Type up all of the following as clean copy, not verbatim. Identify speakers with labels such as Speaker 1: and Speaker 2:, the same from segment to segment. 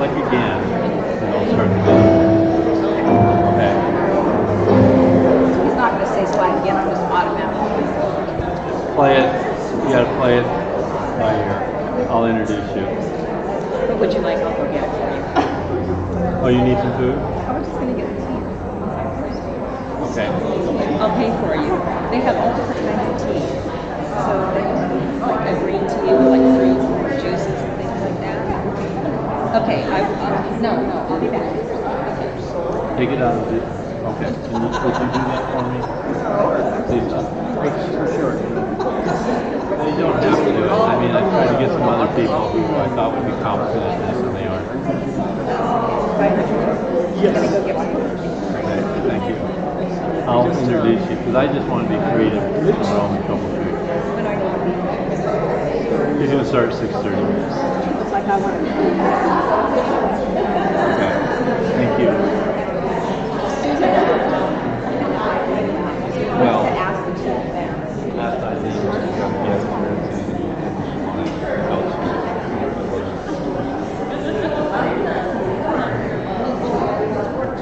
Speaker 1: like again, and I'll start the video. Okay.
Speaker 2: He's not going to say swag again, I'm just automatically.
Speaker 1: Play it. You gotta play it by ear. I'll introduce you.
Speaker 2: What would you like? I'll go get it for you.
Speaker 1: Oh, you need some food?
Speaker 2: I was just going to get the tea.
Speaker 1: Okay.
Speaker 2: I'll pay for you. They have all different kinds of tea. So they have like a green tea with like fruit juices and things like that. Okay, no, I'll be back.
Speaker 1: Take it out of the. Okay. Would you do that for me? Please. Sure. You don't have to do it. I mean, I tried to get some other people who I thought would be competent in this, and they aren't.
Speaker 2: Yes. I'm going to go get my food.
Speaker 1: Okay. Thank you. I'll introduce you because I just want to be creative in my own troubleshoot.
Speaker 2: When are you going to be there?
Speaker 1: You're going to start at 6:30.
Speaker 2: Looks like I want to.
Speaker 1: Okay. Thank you. Well, last I did was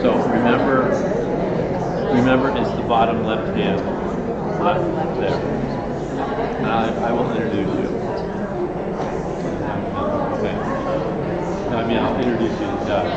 Speaker 1: so remember it's the bottom left hand. Left there. I will introduce you. Okay. I mean, I'll introduce you to Doug.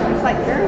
Speaker 2: It's like very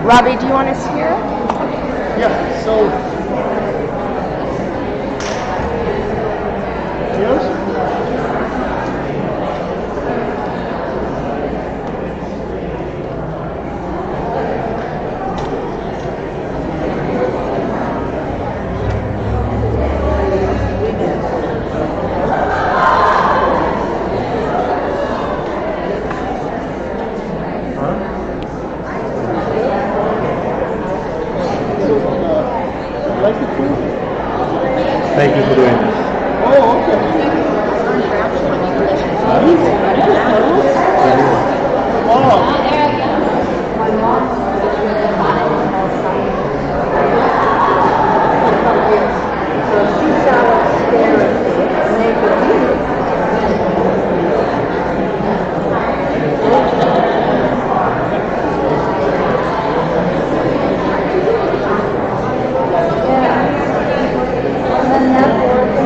Speaker 3: Robbie, do you want us here?
Speaker 4: Yeah, so. Yes? Like the food?
Speaker 1: Thank you for doing this.
Speaker 4: Oh, okay. Wow.
Speaker 3: And then that board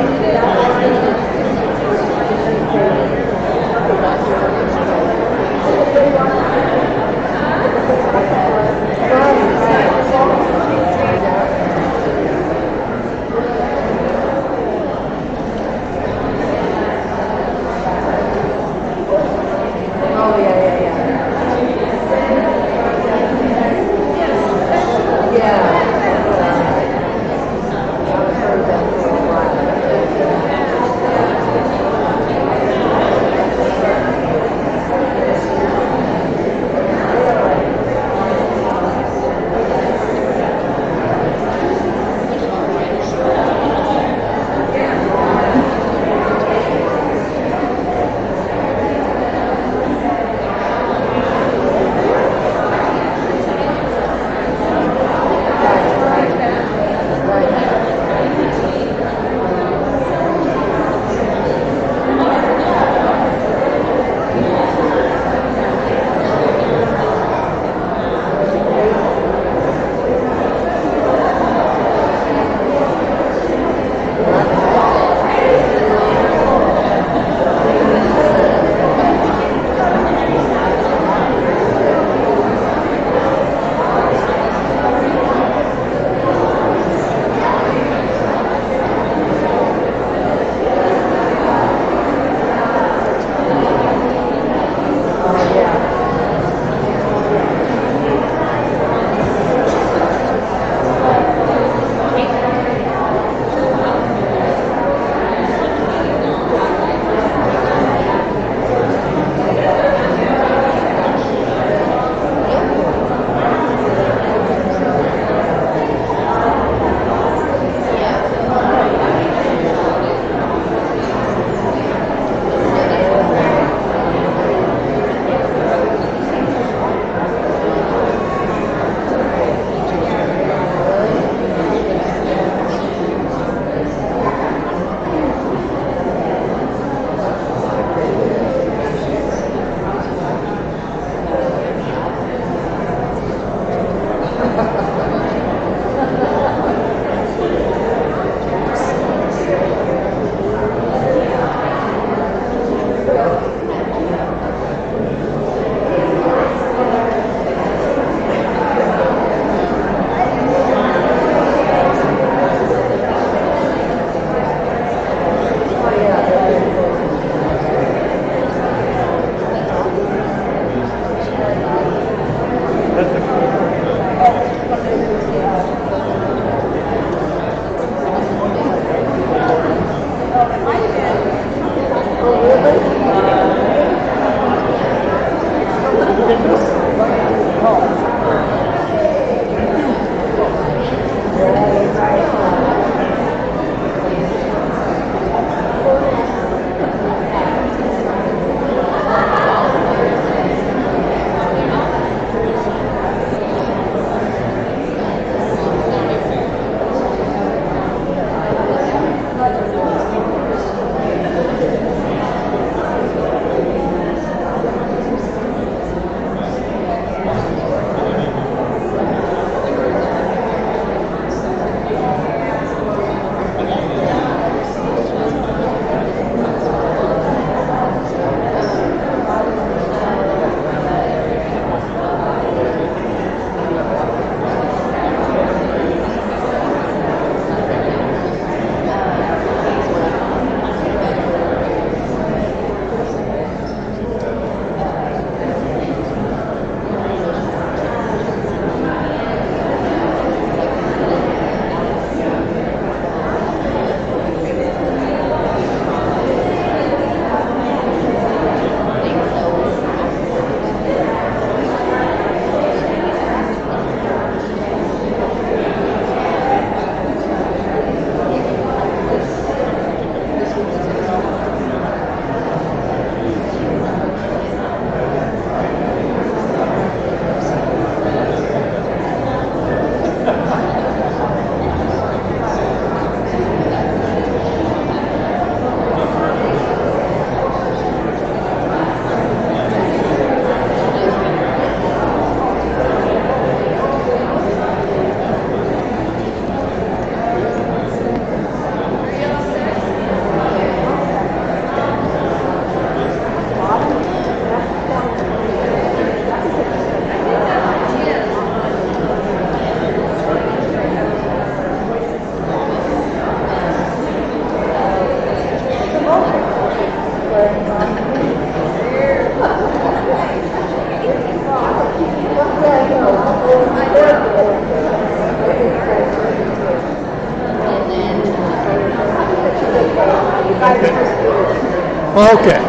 Speaker 4: Okay.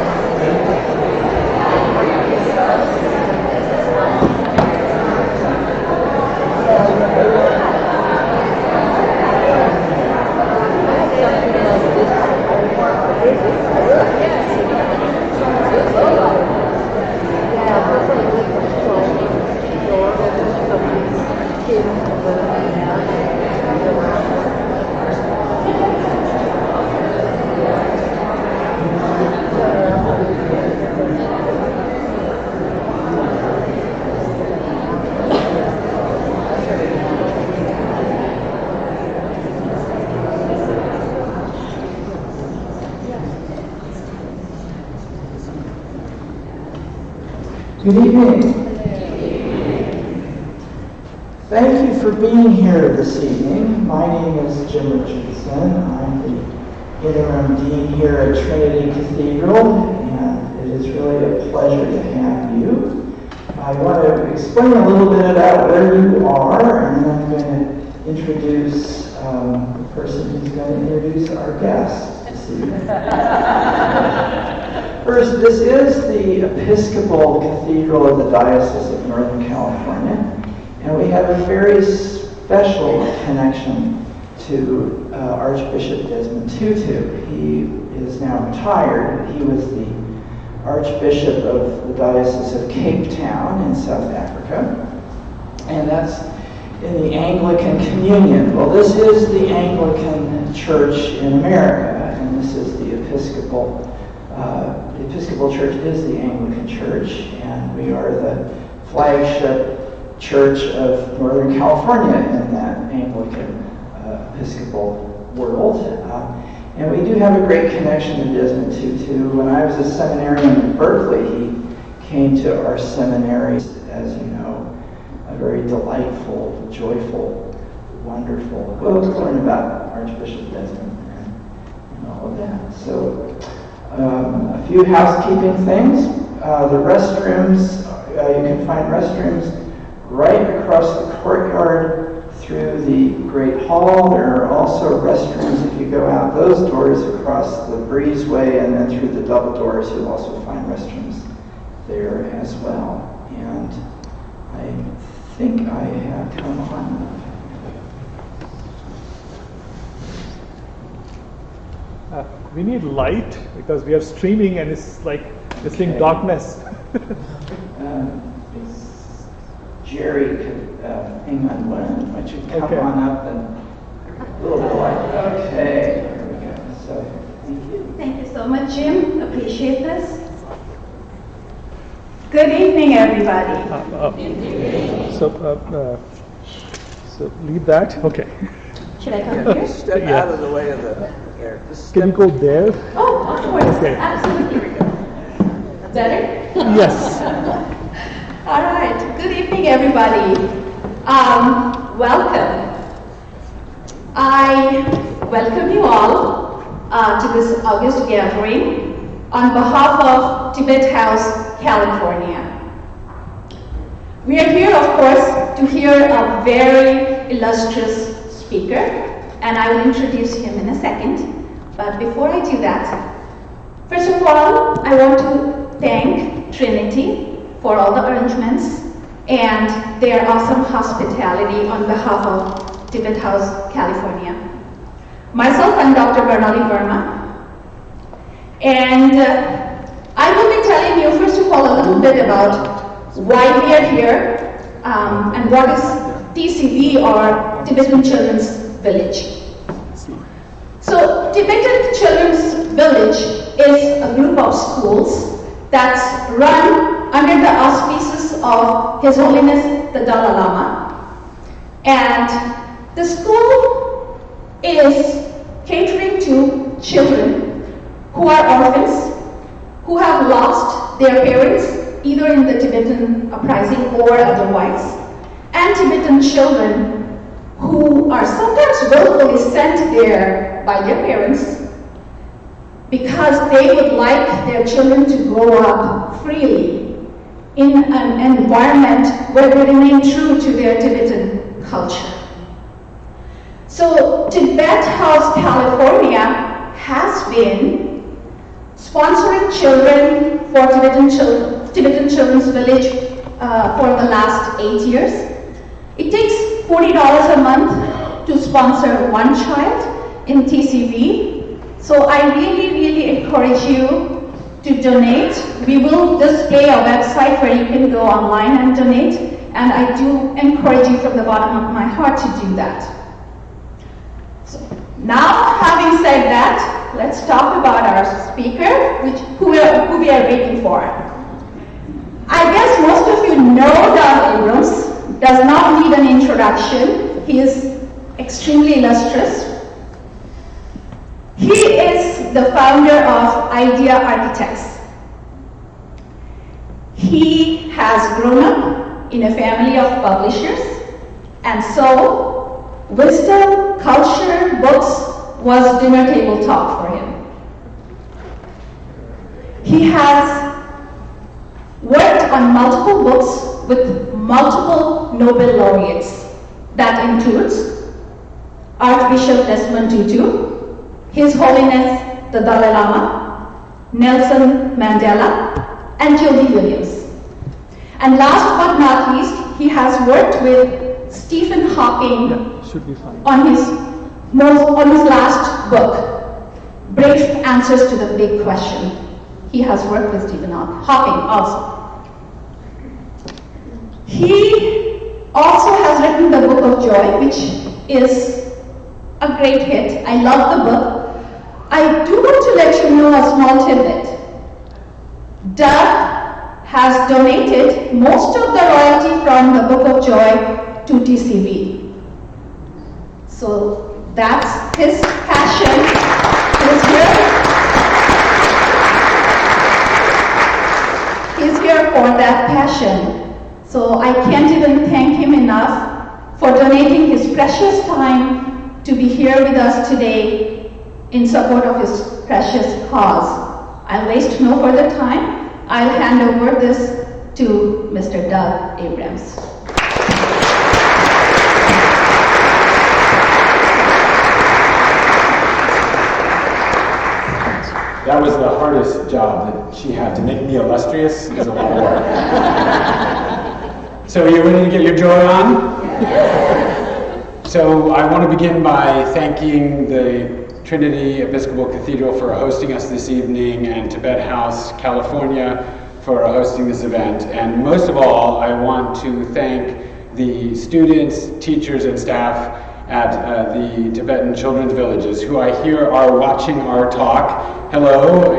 Speaker 5: Good evening. Thank you for being here this evening. My name is Jim Richardson. I'm the interim dean here at Trinity Cathedral, and it is really a pleasure to have you. I want to explain a little bit about where you are, and then I'm going to introduce the person who's going to introduce our guest this evening. First, this is the Episcopal Cathedral of the Diocese of Northern California, and we have a very special connection to Archbishop Desmond Tutu. He is now retired. He was the Archbishop of the Diocese of Cape Town in South Africa, and that's in the Anglican Communion. Well, this is the Anglican Church in America, and this is the Episcopal Church is the Anglican Church, and we are the flagship church of Northern California in that Anglican Episcopal world. And we do have a great connection to Desmond Tutu. When I was a seminarian in Berkeley, he came to our seminary, as you know, a very delightful, joyful, wonderful. We'll learn about Archbishop Desmond and all of that. So, a few housekeeping things. The restrooms, you can find restrooms right across the courtyard through the Great Hall. There are also restrooms if you go out those doors across the breezeway, and then through the double doors you'll also find restrooms there as well. And I think I have come on.
Speaker 4: We need light because we are streaming and it's like this thing
Speaker 5: Okay.
Speaker 4: darkness.
Speaker 5: Jerry could hang on one. Why don't you come
Speaker 4: Okay.
Speaker 5: on up and a little bit like, okay, here we go. So, thank you.
Speaker 6: Thank you so much, Jim. Appreciate this. Good evening, everybody.
Speaker 4: So leave that. Okay.
Speaker 6: Should I come here?
Speaker 7: Step
Speaker 4: Yeah.
Speaker 7: out of the way of the air. Just
Speaker 4: Can you
Speaker 7: step-
Speaker 4: go there?
Speaker 6: Oh, of course.
Speaker 4: Okay.
Speaker 6: Absolutely. Better?
Speaker 4: Yes.
Speaker 6: All right. Good evening, everybody. Welcome. I welcome you all to this August gathering on behalf of Tibet House, California. We are here, of course, to hear a very illustrious speaker, and I will introduce him in a second. But before I do that, first of all, I want to thank Trinity for all the arrangements and their awesome hospitality on behalf of Tibet House, California. Myself, I'm Dr. Barnali Verma, and I will be telling you, first of all, a little bit about why we are here and what is TCV, or Tibetan Children's Village. So, Tibetan Children's Village is a group of schools that's run under the auspices of His Holiness the Dalai Lama. And the school is catering to children who are orphans, who have lost their parents either in the Tibetan uprising or otherwise, and Tibetan children who are sometimes willfully sent there by their parents because they would like their children to grow up freely in an environment where they remain true to their Tibetan culture. So Tibet House, California has been sponsoring children for Tibetan Children's Village for the last 8 years. It takes $40 a month to sponsor one child in TCV. So I really encourage you to donate. We will display a website where you can go online and donate, and I do encourage you from the bottom of my heart to do that. So now, having said that, let's talk about our speaker, who we are waiting for. I guess most of you know Doug Abrams, does not need an introduction. He is extremely illustrious. He is the founder of Idea Architects. He has grown up in a family of publishers, and so wisdom, culture, books was dinner table talk for him. He has worked on multiple books with multiple Nobel laureates. That includes Archbishop Desmond Tutu, His Holiness the Dalai Lama, Nelson Mandela, and Jody Williams. And last but not least, he has worked with Stephen Hawking
Speaker 4: Should be fine.
Speaker 6: on his last book, Brief Answers to the Big Question. He has worked with Stephen Hawking also. He also has written the Book of Joy, which is a great hit. I love the book. I do want to let you know a small tidbit. Doug has donated most of the royalty from the Book of Joy to TCV. So that's his passion. He's here for that passion. So I can't even thank him enough for donating his precious time to be here with us today in support of his precious cause. I'll waste no further time. I'll hand over this to Mr. Doug Abrams.
Speaker 8: That was the hardest job that she had. To make me illustrious is a lot of work. So are you ready to get your joy on? So I want to begin by thanking the Trinity Episcopal Cathedral for hosting us this evening, and Tibet House, California, for hosting this event. And most of all, I want to thank the students, teachers, and staff at the Tibetan Children's Villages, who I hear are watching our talk. Hello,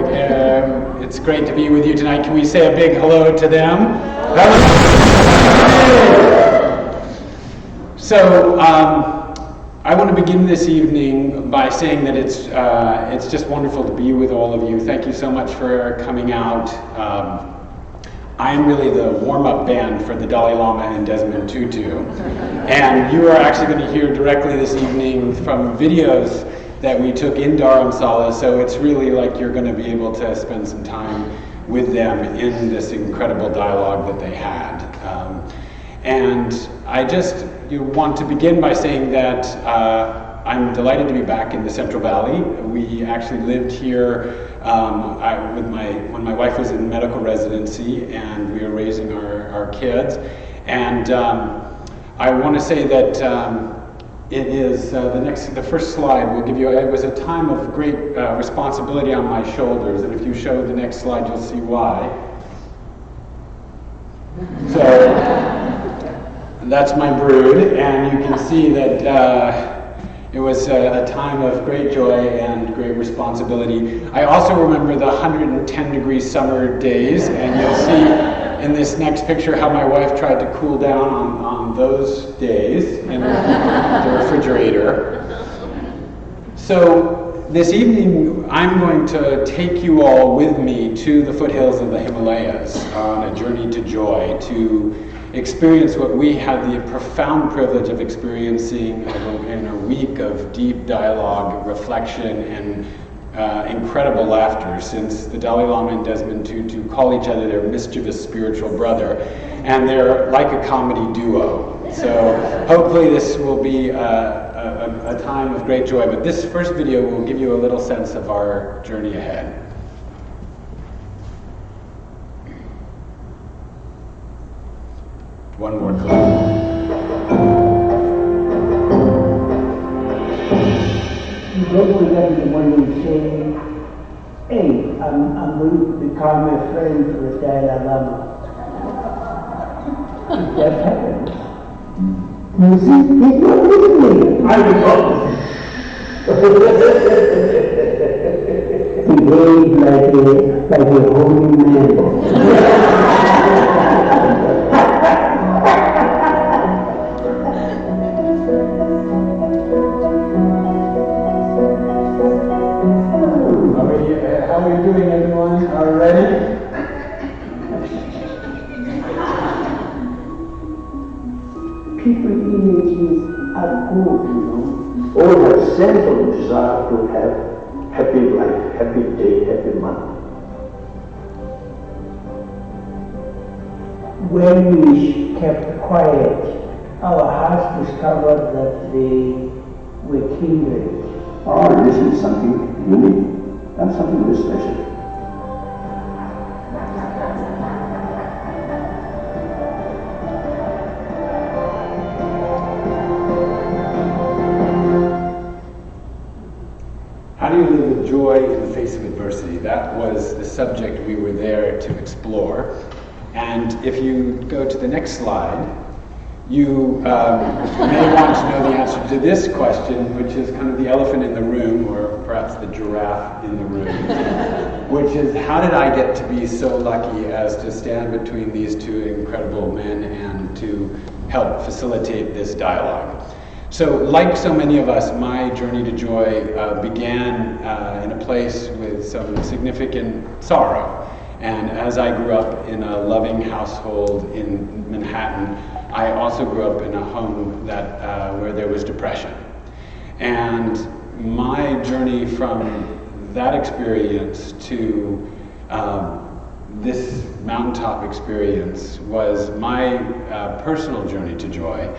Speaker 8: it's great to be with you tonight. Can we say a big hello to them? So, I want to begin this evening by saying that it's just wonderful to be with all of you. Thank you so much for coming out. I am really the warm-up band for the Dalai Lama and Desmond Tutu. And you are actually going to hear directly this evening from videos that we took in Dharamsala, so it's really like you're going to be able to spend some time with them in this incredible dialogue that they had. And I just want to begin by saying that I'm delighted to be back in the Central Valley. We actually lived here when my wife was in medical residency, and we were raising our kids. And I want to say that it is the first slide will give you. It was a time of great responsibility on my shoulders, and if you show the next slide, you'll see why. So that's my brood, and you can see that it was a time of great joy and great responsibility. I also remember the 110-degree summer days, and you'll see in this next picture how my wife tried to cool down on those days in the refrigerator. So this evening, I'm going to take you all with me to the foothills of the Himalayas on a journey to joy, to experience what we had the profound privilege of experiencing in a week of deep dialogue, reflection, and incredible laughter, since the Dalai Lama and Desmond Tutu call each other their mischievous spiritual brother, and they're like a comedy duo. So hopefully this will be a time of great joy, but this first video will give you a little sense of our journey ahead. One more clip.
Speaker 9: Don't forget when you say, hey, I'm going to become a friend to the Dalai Lama. That happens. You see, he's not listening. I will not. He behaved like a holy man.
Speaker 8: How are you doing, everyone? Are you ready?
Speaker 9: People images are good, you know.
Speaker 10: All have central desire to have happy life, happy day, happy month.
Speaker 9: When we kept quiet, our hearts discovered that they were kindred.
Speaker 10: Oh, this is something unique. That's something very special.
Speaker 8: How do you live with joy in the face of adversity? That was the subject we were there to explore. And if you go to the next slide, you may want to know the answer to this question, which is kind of the elephant in the room, or perhaps the giraffe in the room, which is, how did I get to be so lucky as to stand between these two incredible men and to help facilitate this dialogue? So, like so many of us, my journey to joy began in a place with some significant sorrow. And as I grew up in a loving household in Manhattan, I also grew up in a home that where there was depression. And my journey from that experience to this mountaintop experience was my personal journey to joy.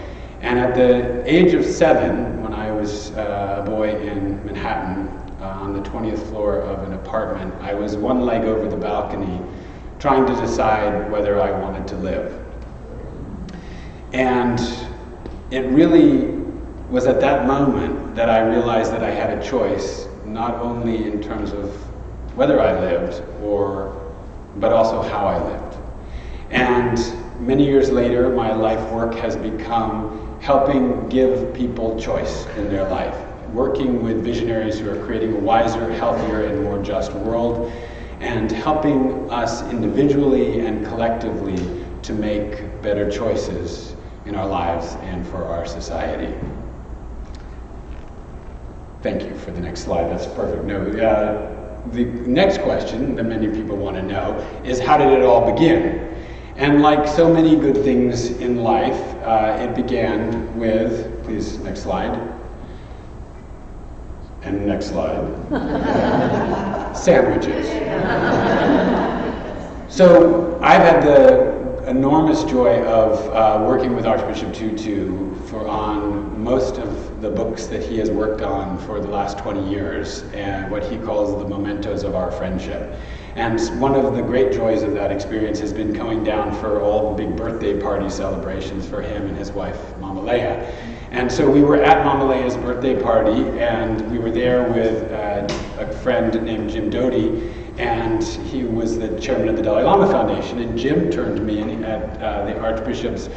Speaker 8: And at the age of 7, when I was a boy in Manhattan, on the 20th floor of an apartment. I was one leg over the balcony trying to decide whether I wanted to live. And it really was at that moment that I realized that I had a choice, not only in terms of whether I lived, but also how I lived. And many years later, my life work has become helping give people choice in their life, working with visionaries who are creating a wiser, healthier, and more just world, and helping us individually and collectively to make better choices in our lives and for our society. Thank you for the next slide. That's perfect. No, the next question that many people want to know is, how did it all begin? And like so many good things in life, it began with, please, next slide. And next slide. Sandwiches. So I've had the enormous joy of working with Archbishop Tutu on most of the books that he has worked on for the last 20 years, and what he calls the mementos of our friendship. And one of the great joys of that experience has been going down for all the big birthday party celebrations for him and his wife, Mama Leia. And so we were at Mama Leia's birthday party, and we were there with a friend named Jim Doty, and he was the chairman of the Dalai Lama Foundation. And Jim turned to me at the Archbishop's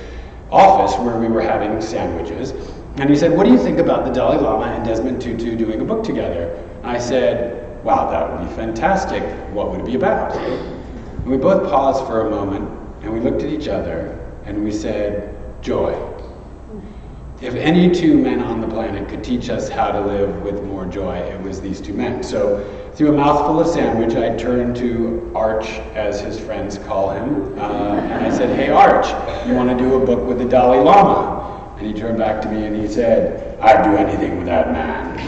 Speaker 8: office where we were having sandwiches, and he said, "What do you think about the Dalai Lama and Desmond Tutu doing a book together?" I said, "Wow, that would be fantastic. What would it be about?" And we both paused for a moment, and we looked at each other, and we said, "Joy." If any two men on the planet could teach us how to live with more joy, it was these two men. So through a mouthful of sandwich, I turned to Arch, as his friends call him, and I said, "Hey Arch, you want to do a book with the Dalai Lama?" And he turned back to me and he said, "I'd do anything with that man."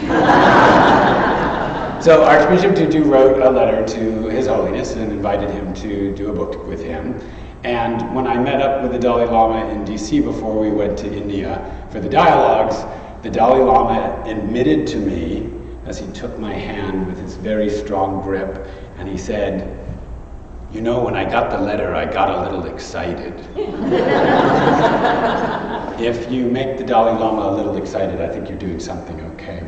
Speaker 8: So Archbishop Tutu wrote a letter to His Holiness and invited him to do a book with him. And when I met up with the Dalai Lama in DC before we went to India for the dialogues, the Dalai Lama admitted to me, as he took my hand with his very strong grip, and he said, "You know, when I got the letter, I got a little excited." If you make the Dalai Lama a little excited, I think you're doing something okay.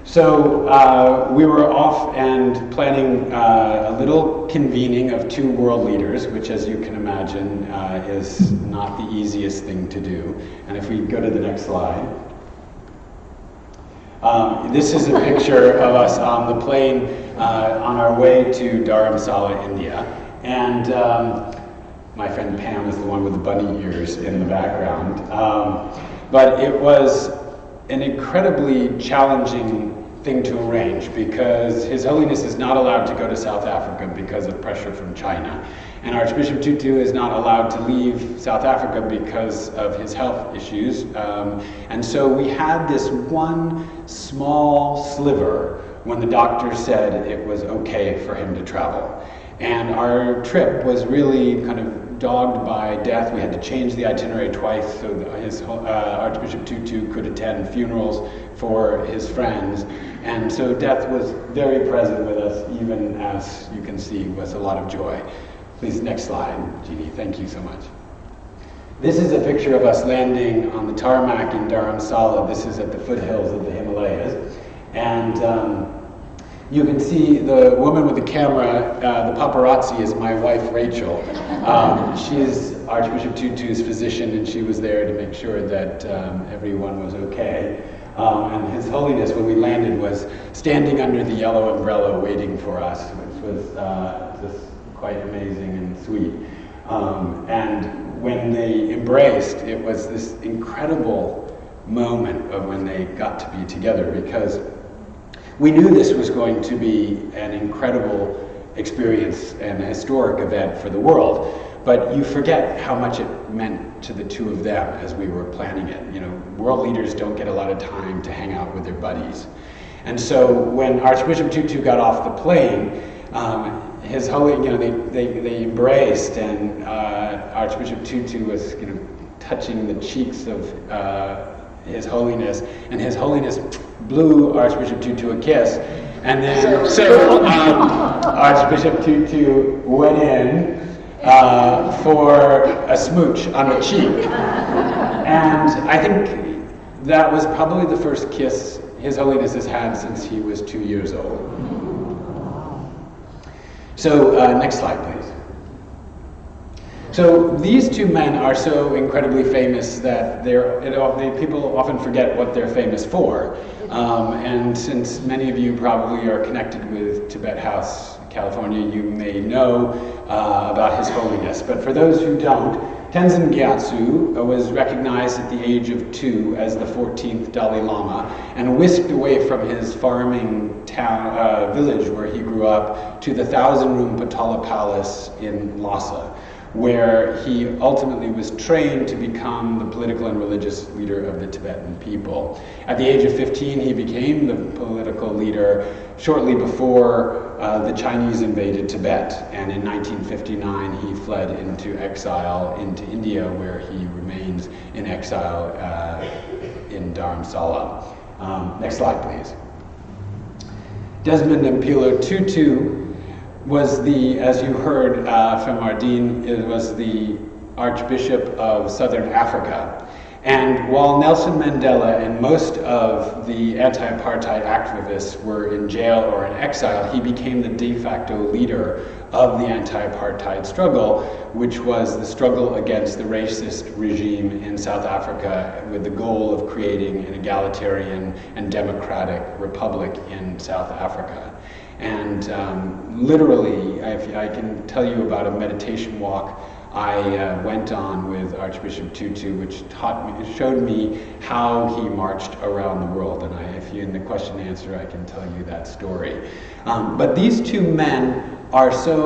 Speaker 8: So we were off and planning a little convening of two world leaders, which, as you can imagine, is not the easiest thing to do. And if we go to the next slide. This is a picture of us on the plane on our way to Dharamsala, India. And my friend Pam is the one with the bunny ears in the background. But it was an incredibly challenging thing to arrange, because His Holiness is not allowed to go to South Africa because of pressure from China. And Archbishop Tutu is not allowed to leave South Africa because of his health issues. And so we had this one small sliver when the doctor said it was okay for him to travel. And our trip was really kind of dogged by death. We had to change the itinerary twice so that Archbishop Tutu could attend funerals for his friends. And so death was very present with us, even as you can see, with a lot of joy. Please, next slide, Jeannie. Thank you so much. This is a picture of us landing on the tarmac in Dharamsala. This is at the foothills of the Himalayas. And you can see the woman with the camera, the paparazzi, is my wife, Rachel. She is Archbishop Tutu's physician, and she was there to make sure that everyone was okay. And His Holiness, when we landed, was standing under the yellow umbrella waiting for us, which was just quite amazing and sweet. And when they embraced, it was this incredible moment of when they got to be together, because we knew this was going to be an incredible experience and a historic event for the world, but you forget how much it meant to the two of them as we were planning it. You know, world leaders don't get a lot of time to hang out with their buddies. And so when Archbishop Tutu got off the plane, His Holy, you know, they embraced, and Archbishop Tutu was, you know, touching the cheeks of His Holiness, and His Holiness blew Archbishop Tutu a kiss. And then, Archbishop Tutu went in for a smooch on the cheek. And I think that was probably the first kiss His Holiness has had since he was 2 years old. So, next slide, please. So these two men are so incredibly famous that people often forget what they're famous for. And since many of you probably are connected with Tibet House, California, you may know about His Holiness. But for those who don't, Tenzin Gyatso was recognized at the age of 2 as the 14th Dalai Lama and whisked away from his farming town, village where he grew up to the 1,000-room Potala Palace in Lhasa, where he ultimately was trained to become the political and religious leader of the Tibetan people. At the age of 15, he became the political leader shortly before the Chinese invaded Tibet, and in 1959 he fled into exile into India, where he remains in exile in Dharamsala. Next slide, please. Desmond Mpilo Tutu was the, as you heard from Ardeen, it was the Archbishop of Southern Africa. And while Nelson Mandela and most of the anti-apartheid activists were in jail or in exile, he became the de facto leader of the anti-apartheid struggle, which was the struggle against the racist regime in South Africa with the goal of creating an egalitarian and democratic republic in South Africa. And literally, I can tell you about a meditation walk I went on with Archbishop Tutu, which showed me how he marched around the world. And if you in the question and answer, I can tell you that story. But these two men are so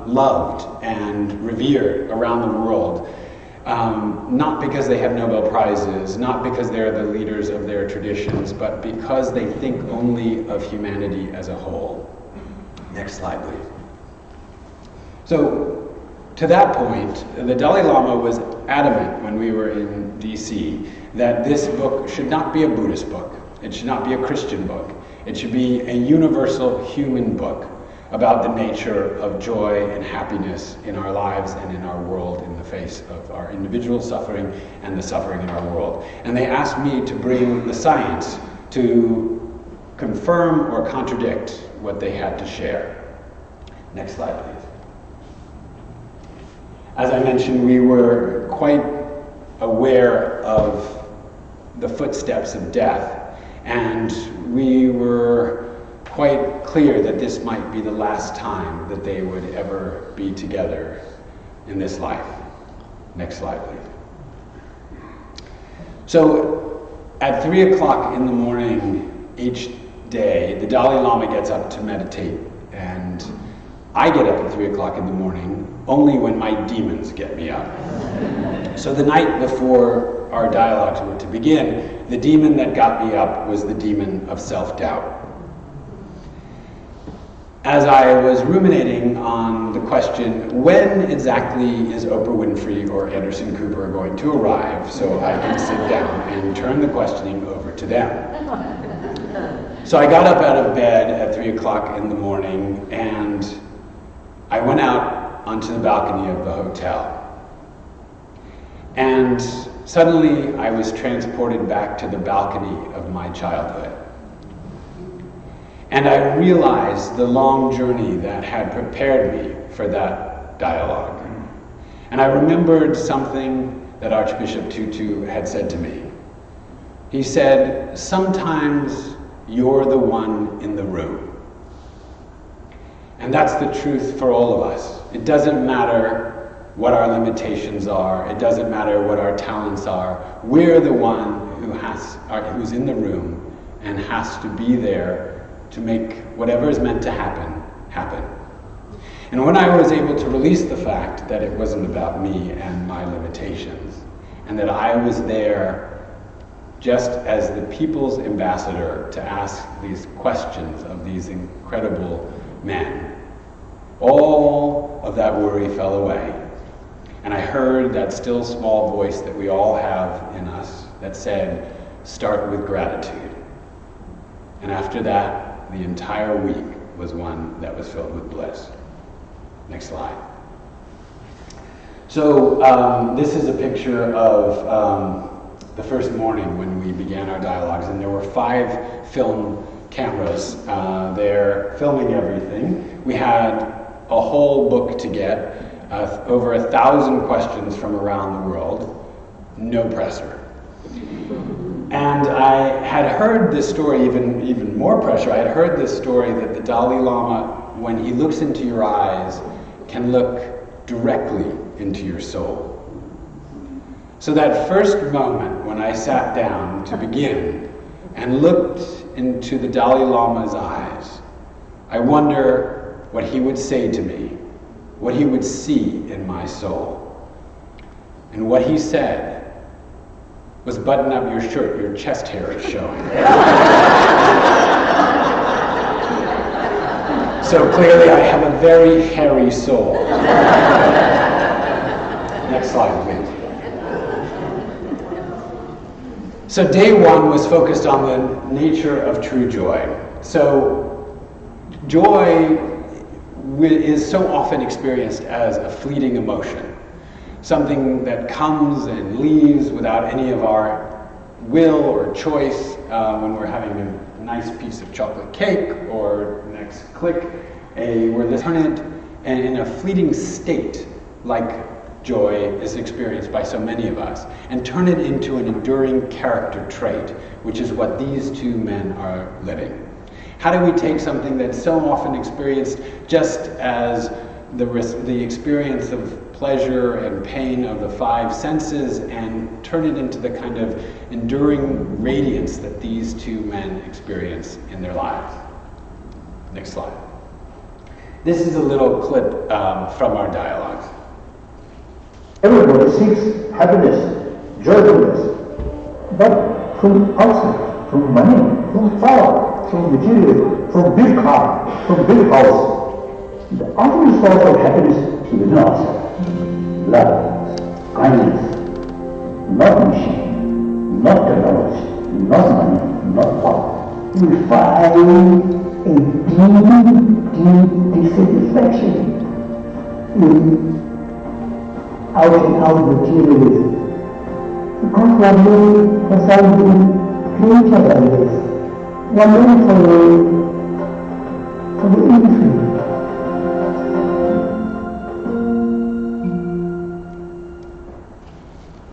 Speaker 8: loved and revered around the world, not because they have Nobel Prizes, not because they're the leaders of their traditions, but because they think only of humanity as a whole. Next slide, please. So, to that point, the Dalai Lama was adamant when we were in DC that this book should not be a Buddhist book. It should not be a Christian book. It should be a universal human book about the nature of joy and happiness in our lives and in our world in the face of our individual suffering and the suffering in our world. And they asked me to bring the science to confirm or contradict what they had to share. Next slide, please. As I mentioned, we were quite aware of the footsteps of death, and we were quite clear that this might be the last time that they would ever be together in this life. Next slide, please. So, at 3 o'clock in the morning each day, the Dalai Lama gets up to meditate, and I get up at 3 o'clock in the morning only when my demons get me up. So the night before our dialogues were to begin, the demon that got me up was the demon of self-doubt. As I was ruminating on the question, when exactly is Oprah Winfrey or Anderson Cooper going to arrive so I can sit down and turn the questioning over to them? So I got up out of bed at 3 o'clock in the morning and I went out onto the balcony of the hotel. And suddenly I was transported back to the balcony of my childhood. And I realized the long journey that had prepared me for that dialogue. And I remembered something that Archbishop Tutu had said to me. He said, "Sometimes you're the one in the room." And that's the truth for all of us. It doesn't matter what our limitations are. It doesn't matter what our talents are. We're the one who's in the room and has to be there to make whatever is meant to happen, happen. And when I was able to release the fact that it wasn't about me and my limitations, and that I was there just as the people's ambassador to ask these questions of these incredible men, all of that worry fell away. And I heard that still small voice that we all have in us that said, start with gratitude. And after that, the entire week was one that was filled with bliss. Next slide. So this is a picture of the first morning when we began our dialogues, and there were 5 film cameras there filming everything. We had a whole book to get, over 1,000 questions from around the world, no pressure. And I had heard this story, even more pressure, I had heard this story that the Dalai Lama, when he looks into your eyes, can look directly into your soul. So that first moment when I sat down to begin and looked into the Dalai Lama's eyes, I wonder what he would say to me, what he would see in my soul. And what he said was, button up your shirt, your chest hair is showing. So clearly I have a very hairy soul. Next slide, please. So day 1 was focused on the nature of true joy. So joy is so often experienced as a fleeting emotion, something that comes and leaves without any of our will or choice. When we're having a nice piece of chocolate cake, or next click, we're listening to it, and in a fleeting state, like joy is experienced by so many of us, and turn it into an enduring character trait, which is what these 2 men are living. How do we take something that's so often experienced just as the experience of pleasure and pain of the 5 senses and turn it into the kind of enduring radiance that these 2 men experience in their lives? Next slide. This is a little clip from our dialogues.
Speaker 10: Everybody seeks happiness, joyfulness, but from outside, from money, from power, from material, from big car, from big house. The ultimate source of happiness is within ourselves. Love, kindness, not machine, not technology, not money, not power. We find a deep dissatisfaction in out and out materialism. Because we are doing for something creature always. We are looking for the infinite.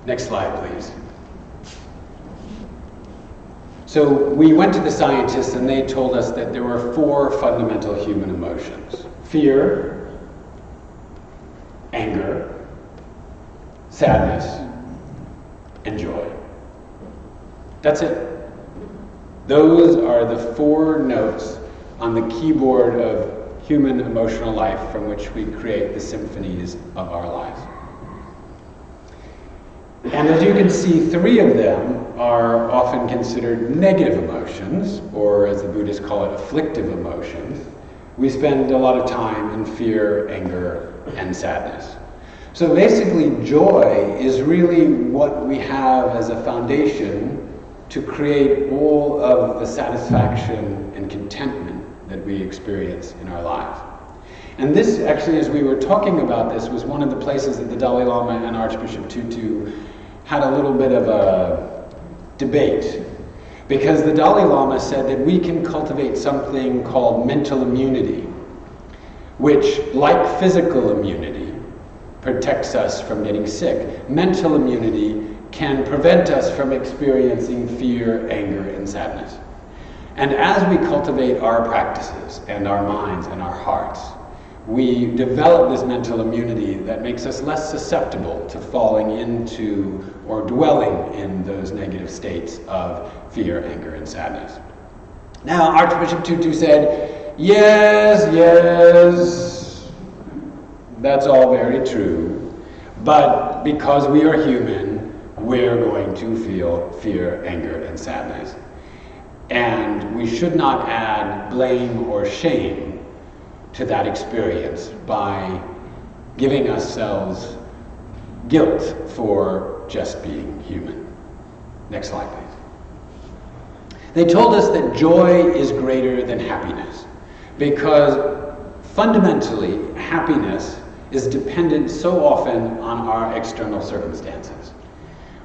Speaker 8: Next slide, please. So we went to the scientists and they told us that there were 4 fundamental human emotions: fear, anger, sadness, and joy. That's it. Those are the 4 notes on the keyboard of human emotional life from which we create the symphonies of our lives. And as you can see, 3 of them are often considered negative emotions, or as the Buddhists call it, afflictive emotions. We spend a lot of time in fear, anger, and sadness. So basically, joy is really what we have as a foundation to create all of the satisfaction and contentment that we experience in our lives. And this, actually, as we were talking about this, was one of the places that the Dalai Lama and Archbishop Tutu had a little bit of a debate. Because the Dalai Lama said that we can cultivate something called mental immunity, which, like physical immunity, protects us from getting sick. Mental immunity can prevent us from experiencing fear, anger, and sadness. And as we cultivate our practices and our minds and our hearts, we develop this mental immunity that makes us less susceptible to falling into or dwelling in those negative states of fear, anger, and sadness. Now, Archbishop Tutu said, yes, that's all very true, but because we are human, we're going to feel fear, anger, and sadness. And we should not add blame or shame to that experience by giving ourselves guilt for just being human. Next slide, please. They told us that joy is greater than happiness because fundamentally, happiness is dependent so often on our external circumstances.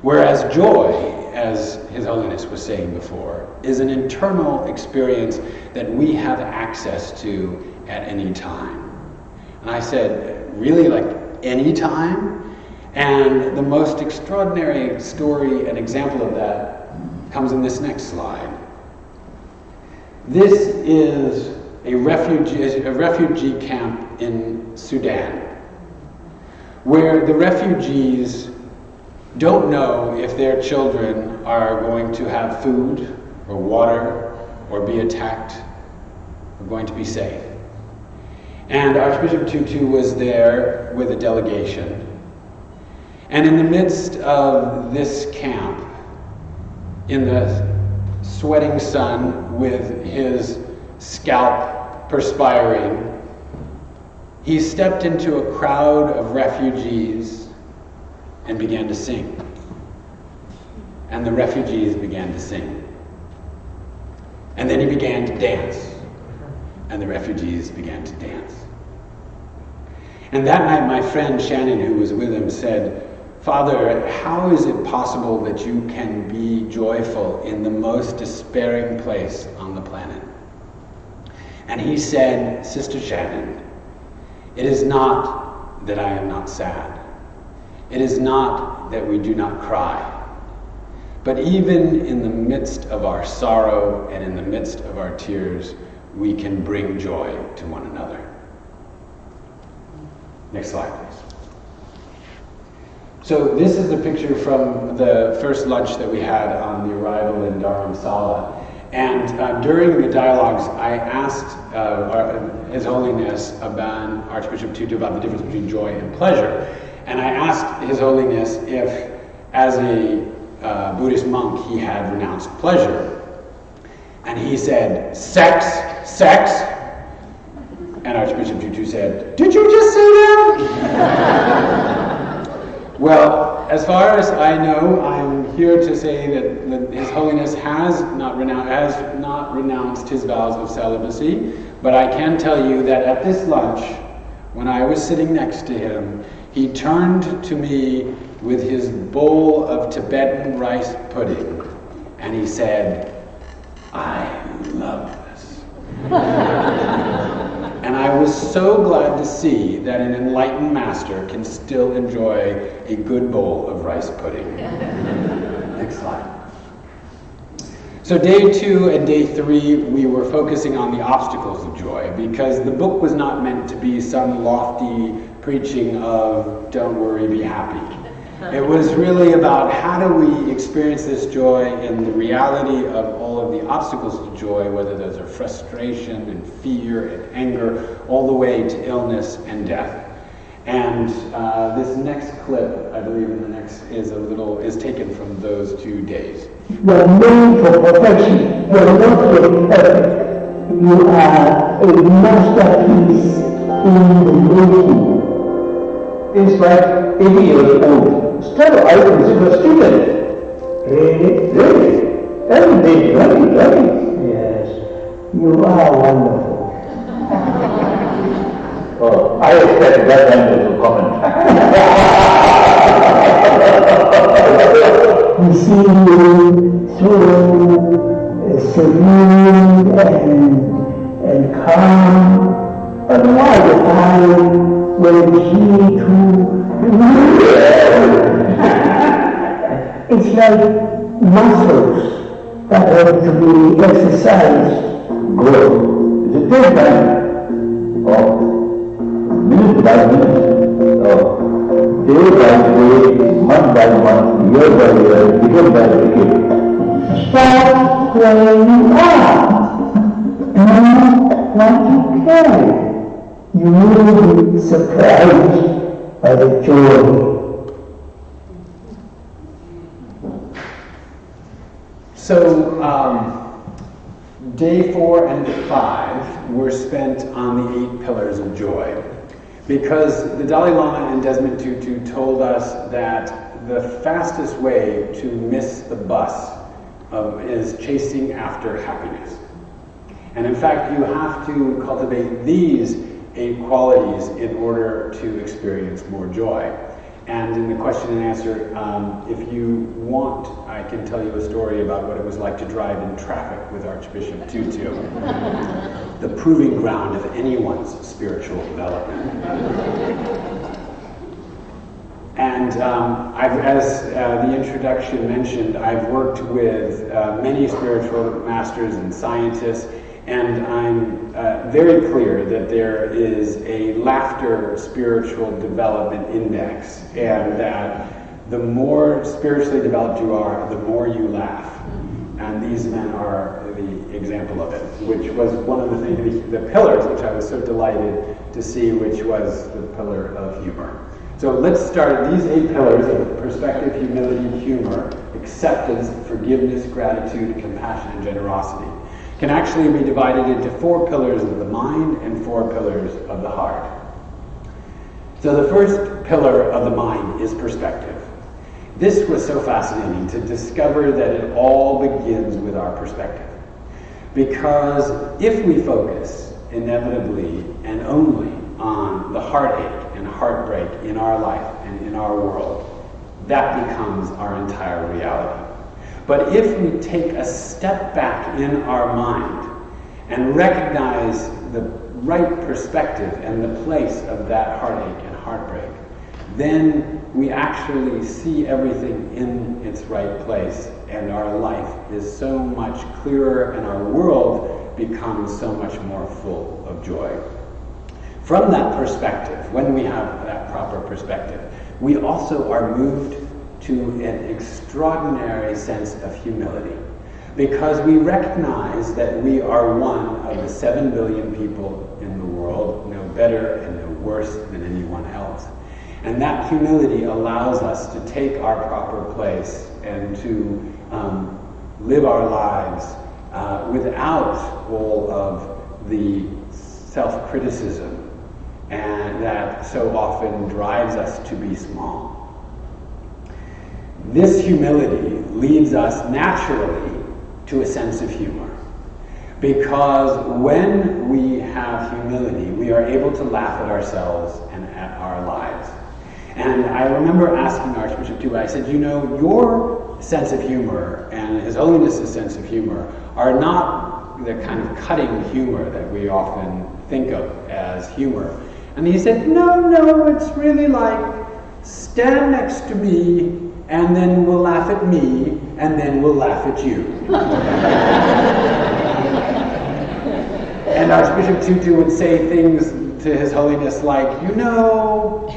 Speaker 8: Whereas joy, as His Holiness was saying before, is an internal experience that we have access to at any time. And I said, really, like any time? And the most extraordinary story and example of that comes in this next slide. This is a refugee camp in Sudan, where the refugees don't know if their children are going to have food or water or be attacked or going to be safe. And Archbishop Tutu was there with a delegation. And in the midst of this camp, in the sweating sun with his scalp perspiring, he stepped into a crowd of refugees and began to sing. And the refugees began to sing. And then he began to dance. And the refugees began to dance. And that night my friend Shannon, who was with him, said, "Father, how is it possible that you can be joyful in the most despairing place on the planet?" And he said, "Sister Shannon, it is not that I am not sad. It is not that we do not cry. But even in the midst of our sorrow and in the midst of our tears, we can bring joy to one another." Next slide, please. So this is a picture from the first lunch that we had on the arrival in Dharamsala. And during the dialogues, I asked His Holiness Archbishop Tutu about the difference between joy and pleasure. And I asked His Holiness if, as a Buddhist monk, he had renounced pleasure. And he said, "Sex, sex." And Archbishop Tutu said, "Did you just say that?" Well, as far as I know, I'm here to say that His Holiness has not renounced his vows of celibacy, but I can tell you that at this lunch, when I was sitting next to him, he turned to me with his bowl of Tibetan rice pudding, and he said, "I love this." And I was so glad to see that an enlightened master can still enjoy a good bowl of rice pudding. Next slide. So day 2 and day 3, we were focusing on the obstacles of joy, because the book was not meant to be some lofty preaching of "don't worry, be happy." It was really about how do we experience this joy in the reality of all of the obstacles to joy, whether those are frustration and fear and anger, all the way to illness and death. And this next clip, I believe in the next, is taken from those 2 days.
Speaker 9: You are made for perfection. You are not yet perfect. You are a masterpiece in the making.
Speaker 10: It's like 80 years old. Still, I consider a student.
Speaker 9: Really?
Speaker 10: Really? Every day, learning.
Speaker 9: Yes. You are wonderful.
Speaker 10: Oh, I expect that wonderful comment.
Speaker 9: We see you so serene and calm. But why the time when he too... It's like muscles that have to be exercised.
Speaker 10: Good. Is it take time? Oh, minute by minute. Oh, day by day, month by month, year by year, decade by decade.
Speaker 9: Start where you are, not what you carry. You will be surprised by the joy.
Speaker 8: So day 4 and 5 were spent on the 8 pillars of joy, because the Dalai Lama and Desmond Tutu told us that the fastest way to miss the bus is chasing after happiness. And in fact, you have to cultivate these 8 qualities in order to experience more joy. And in the question and answer, if you want, I can tell you a story about what it was like to drive in traffic with Archbishop Tutu, the proving ground of anyone's spiritual development. And as the introduction mentioned, I've worked with many spiritual masters and scientists, and I'm very clear that there is a laughter spiritual development index, and that the more spiritually developed you are, the more you laugh. And these men are the example of it, which was one of the things, the pillars, which I was so delighted to see, which was the pillar of humor. So let's start these 8 pillars of perspective, humility, humor, acceptance, forgiveness, gratitude, compassion, and generosity can actually be divided into 4 pillars of the mind and 4 pillars of the heart. So the first pillar of the mind is perspective. This was so fascinating to discover that it all begins with our perspective. Because if we focus inevitably and only on the heartache and heartbreak in our life and in our world, that becomes our entire reality. But if we take a step back in our mind and recognize the right perspective and the place of that heartache and heartbreak, then we actually see everything in its right place, and our life is so much clearer and our world becomes so much more full of joy. From that perspective, when we have that proper perspective, we also are moved to an extraordinary sense of humility, because we recognize that we are one of the 7 billion people in the world, no better and no worse than anyone else. And that humility allows us to take our proper place and to live our lives without all of the self-criticism and that so often drives us to be small. This humility leads us naturally to a sense of humor, because when we have humility, we are able to laugh at ourselves and at our lives. And I remember asking Archbishop Tutu, I said, you know, your sense of humor and His Holiness's sense of humor are not the kind of cutting humor that we often think of as humor. And he said, no, it's really like stand next to me, and then we'll laugh at me, and then we'll laugh at you. And Archbishop Tutu would say things to His Holiness like, you know,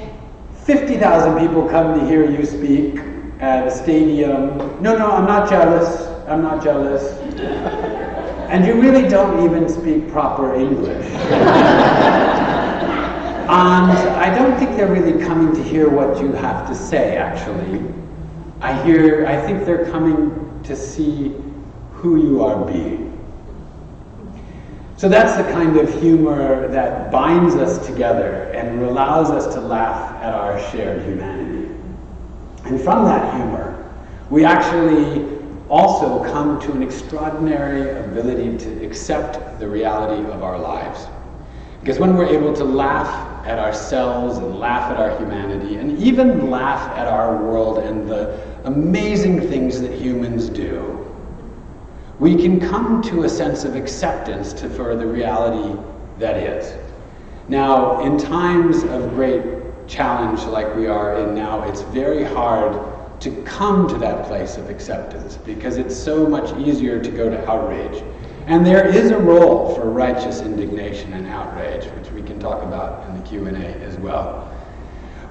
Speaker 8: 50,000 people come to hear you speak at a stadium. No, I'm not jealous. And you really don't even speak proper English. And I don't think they're really coming to hear what you have to say, actually. I think they're coming to see who you are being. So that's the kind of humor that binds us together and allows us to laugh at our shared humanity. And from that humor, we actually also come to an extraordinary ability to accept the reality of our lives. Because when we're able to laugh at ourselves and laugh at our humanity and even laugh at our world and the amazing things that humans do, we can come to a sense of acceptance for the reality that is. Now, in times of great challenge like we are in now, it's very hard to come to that place of acceptance because it's so much easier to go to outrage. And there is a role for righteous indignation and outrage, which we can talk about in the Q&A as well.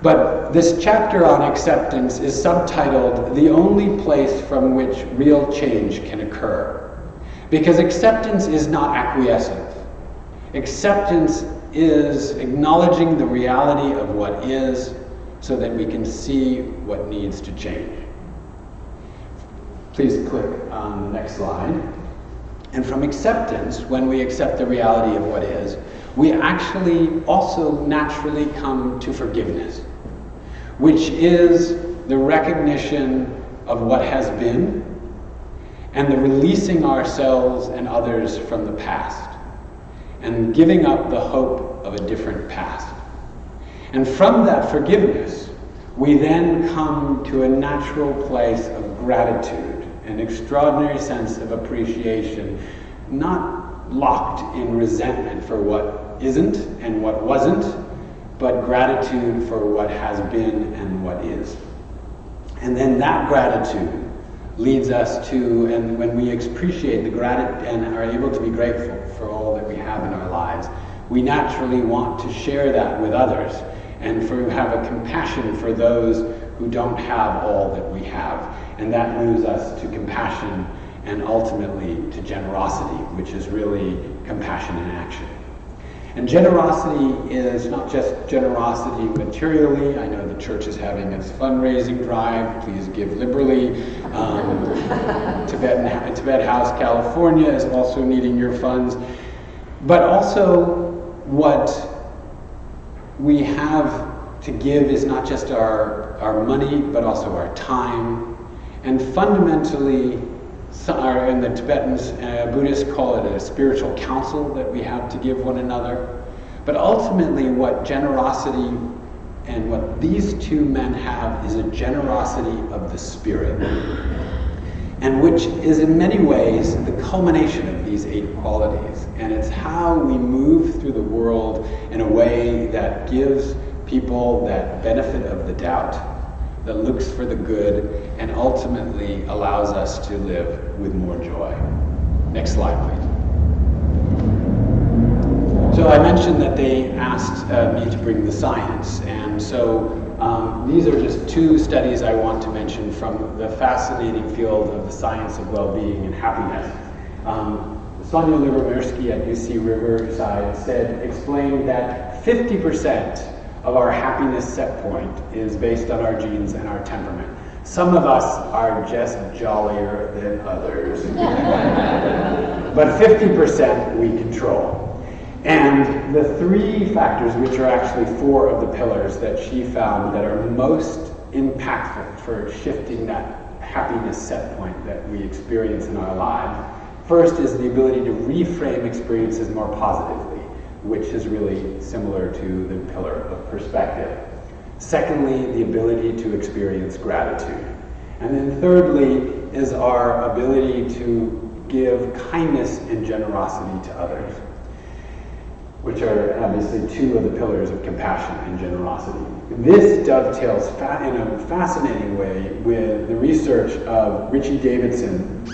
Speaker 8: But this chapter on acceptance is subtitled, "The Only Place from Which Real Change Can Occur." Because acceptance is not acquiescence. Acceptance is acknowledging the reality of what is so that we can see what needs to change. Please click on the next slide. And from acceptance, when we accept the reality of what is, we actually also naturally come to forgiveness, which is the recognition of what has been and the releasing ourselves and others from the past and giving up the hope of a different past. And from that forgiveness, we then come to a natural place of gratitude, an extraordinary sense of appreciation, not locked in resentment for what isn't and what wasn't, but gratitude for what has been and what is. And then that gratitude leads us to, and when we appreciate the gratitude and are able to be grateful for all that we have in our lives, we naturally want to share that with others and have a compassion for those who don't have all that we have. And that moves us to compassion and ultimately to generosity, which is really compassion in action. And generosity is not just generosity materially. I know the church is having its fundraising drive. Please give liberally. Tibet House, California is also needing your funds. But also what we have to give is not just our money, but also our time. And fundamentally, and the Tibetans, Buddhists call it a spiritual counsel that we have to give one another. But ultimately what generosity and what these two men have is a generosity of the spirit, and which is in many ways the culmination of these 8 qualities. And it's how we move through the world in a way that gives people that benefit of the doubt, that looks for the good, and ultimately allows us to live with more joy. Next slide, please. So I mentioned that they asked me to bring the science, and so these are just 2 studies I want to mention from the fascinating field of the science of well-being and happiness. Sonia Lyubomirsky at UC Riverside explained that 50% of our happiness set point is based on our genes and our temperament. Some of us are just jollier than others. But 50% we control. And the 3 factors, which are actually 4 of the pillars that she found that are most impactful for shifting that happiness set point that we experience in our lives. First is the ability to reframe experiences more positively, which is really similar to the pillar of perspective. Secondly, the ability to experience gratitude. And then thirdly is our ability to give kindness and generosity to others, which are obviously 2 of the pillars of compassion and generosity. This dovetails in a fascinating way with the research of Richie Davidson,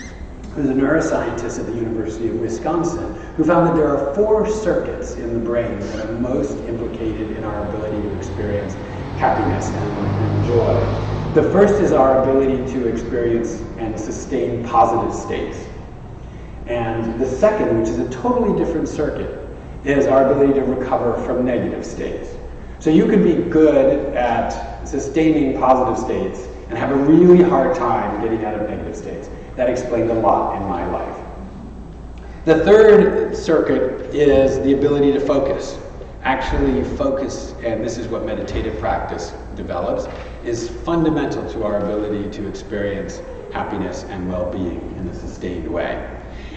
Speaker 8: who's a neuroscientist at the University of Wisconsin, who found that there are 4 circuits in the brain that are most implicated in our ability to experience happiness and joy. The first is our ability to experience and sustain positive states. And the second, which is a totally different circuit, is our ability to recover from negative states. So you could be good at sustaining positive states and have a really hard time getting out of negative states. That explained a lot in my life. The third circuit is the ability to focus. Actually focus, and this is what meditative practice develops, is fundamental to our ability to experience happiness and well-being in a sustained way.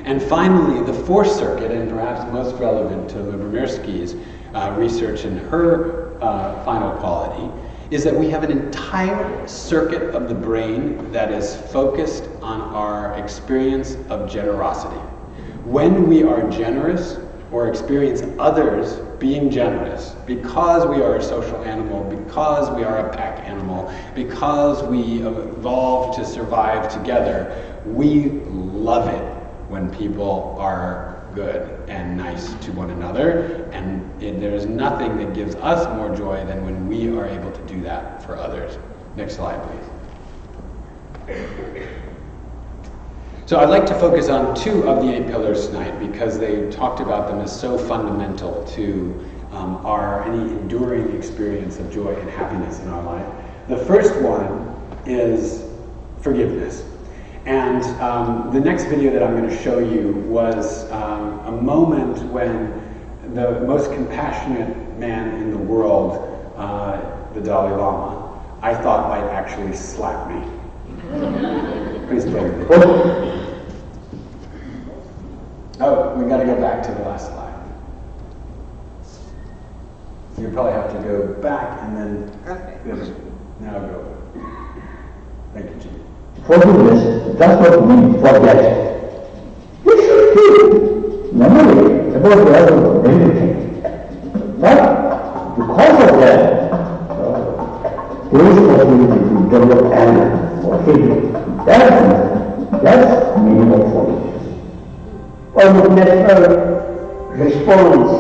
Speaker 8: And finally, the 4th circuit, and perhaps most relevant to Lyubomirsky's research and her final quality, is that we have an entire circuit of the brain that is focused on our experience of generosity. When we are generous or experience others being generous, because we are a social animal, because we are a pack animal, because we evolved to survive together, we love it when people are good and nice to one another, and there's nothing that gives us more joy than when we are able to do that for others. Next slide, please. So I'd like to focus on 2 of the 8 pillars tonight because they talked about them as so fundamental to any enduring experience of joy and happiness in our life. The first one is forgiveness. And the next video that I'm going to show you was a moment when the most compassionate man in the world, the Dalai Lama, I thought might actually slap me. Please play with it. Oh, we got to go back to the last slide. You probably have to go back and then.
Speaker 2: Okay.
Speaker 8: Now go. Thank you, Gene.
Speaker 10: Forgiveness does not mean forget. You should keep memory about the other everything. But because of that, there is possibility to develop anger or hatred. That's meaning of forgiveness.
Speaker 9: Or the natural response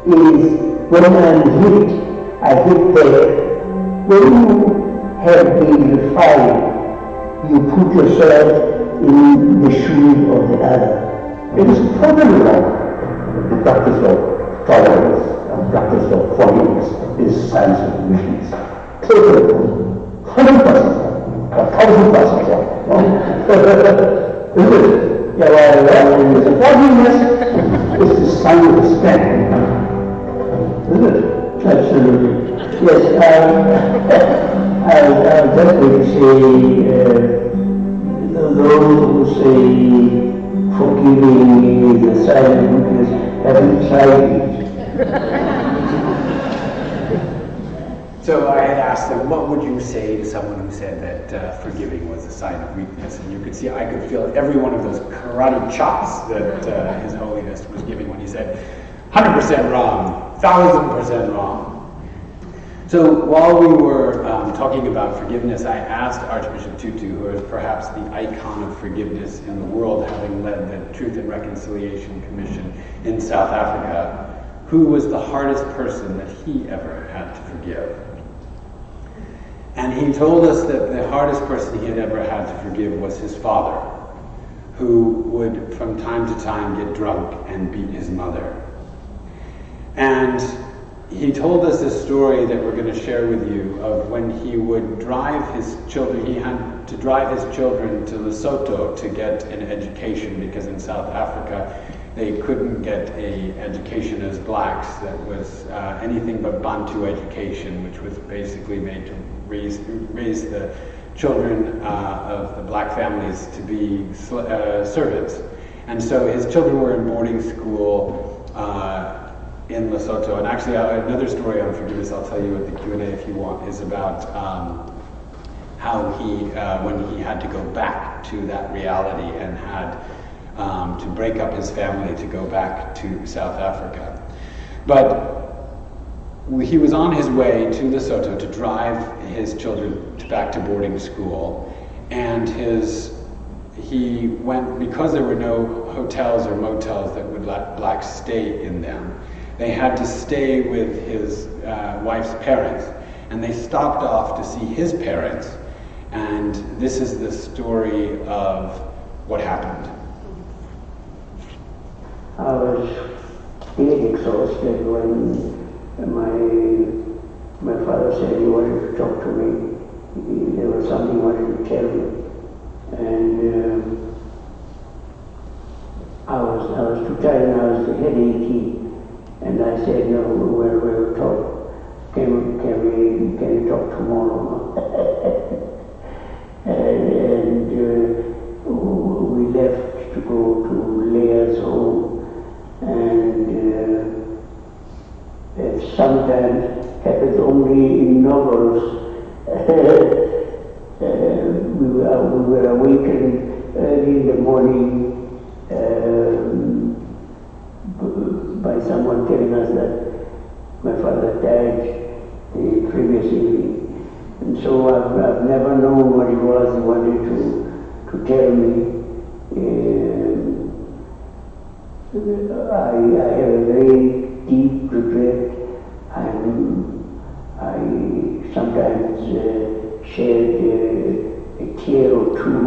Speaker 9: is when I'm hit, I hit back. When you have been refined, you put yourself in the shoes of the other.
Speaker 10: It is totally wrong. The practice of tolerance, the practice of forgiveness is science of weakness. Totally wrong. 100% wrong. 1,000% wrong. Isn't it? Yeah, well, forgiveness is the sign of strength. Isn't it?
Speaker 9: Absolutely. Yes, I just going to say, those who say forgiving is a sign of weakness haven't tried it.
Speaker 8: So I had asked them, what would you say to someone who said that forgiving was a sign of weakness? And you could see, I could feel every one of those karate chops that His Holiness was giving when he said, 100% wrong, 1,000% wrong. So while we were talking about forgiveness, I asked Archbishop Tutu, who is perhaps the icon of forgiveness in the world, having led the Truth and Reconciliation Commission in South Africa, who was the hardest person that he ever had to forgive. And he told us that the hardest person he had ever had to forgive was his father, who would from time to time get drunk and beat his mother. And he told us a story that we're going to share with you of when he would drive his children. He had to drive his children to Lesotho to get an education, because in South Africa they couldn't get an education as blacks that was anything but Bantu education, which was basically made to raise the children of the black families to be servants. And so his children were in boarding school in Lesotho. And actually, another story on forgiveness I'll tell you at the Q&A if you want, is about how he, when he had to go back to that reality and had to break up his family to go back to South Africa. But he was on his way to Lesotho to drive his children back to boarding school, and he went, because there were no hotels or motels that would let blacks stay in them, they had to stay with his wife's parents, and they stopped off to see his parents, and this is the story of what happened.
Speaker 9: I was really exhausted when my father said he wanted to talk to me. There was something he wanted to tell me, and I was too tired and I was headachy, and I said, no, we'll talk. Can you talk tomorrow? and we left to go to Leah's home, and it sometimes happens only in novels. We were awakened early in the morning by someone telling us that my father died the previous evening. And so I've never known what it was he wanted to tell me. I have a very deep regret. I sometimes shed a tear or two.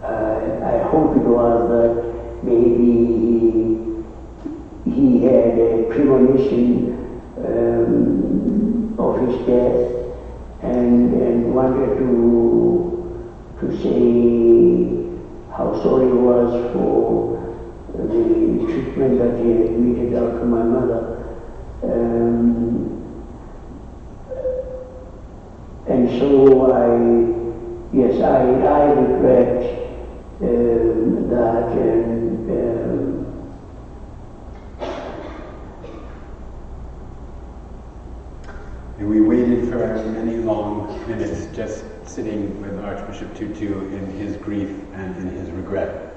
Speaker 9: I hope it was that maybe he had a premonition of his death and wanted to say how sorry he was for the treatment that he had meted out to my mother. And so yes, I regret that.
Speaker 8: And we waited for many long minutes just sitting with Archbishop Tutu in his grief and in his regret.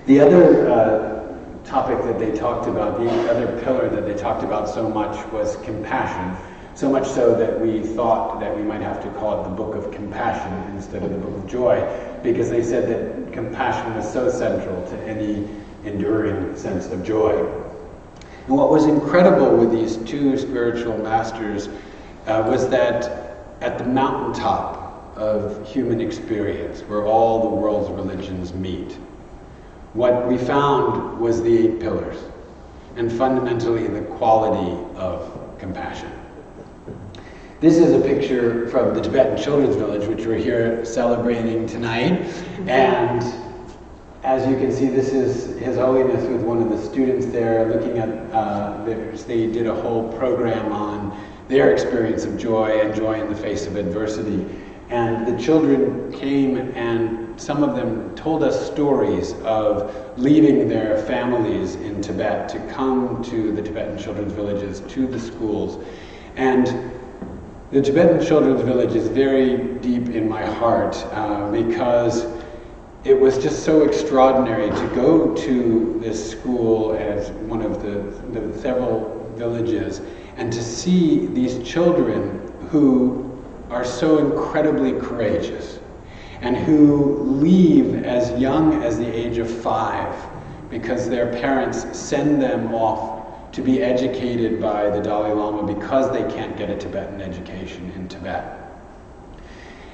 Speaker 8: The other topic that they talked about, the other pillar that they talked about so much was compassion. So much so that we thought that we might have to call it the Book of Compassion instead of the Book of Joy, because they said that compassion was so central to any enduring sense of joy. And what was incredible with these two spiritual masters was that at the mountaintop of human experience, where all the world's religions meet, what we found was the 8 pillars, and fundamentally the quality of compassion. This is a picture from the Tibetan Children's Village, which we're here celebrating tonight. And as you can see, this is His Holiness with one of the students there looking at, they did a whole program on their experience of joy and joy in the face of adversity. And the children came and some of them told us stories of leaving their families in Tibet to come to the Tibetan Children's Villages, to the schools. And the Tibetan Children's Village is very deep in my heart because it was just so extraordinary to go to this school as one of the several villages and to see these children who are so incredibly courageous and who leave as young as the age of 5 because their parents send them off to be educated by the Dalai Lama because they can't get a Tibetan education in Tibet.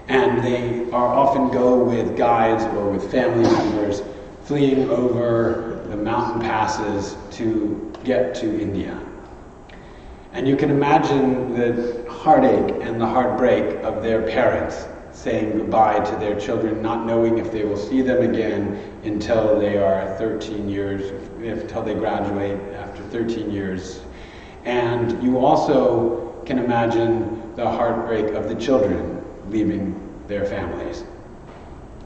Speaker 8: And they often go with guides or with family members fleeing over the mountain passes to get to India. And you can imagine the heartache and the heartbreak of their parents saying goodbye to their children, not knowing if they will see them again until they are 13 years, until they graduate after 13 years. And you also can imagine the heartbreak of the children leaving their families.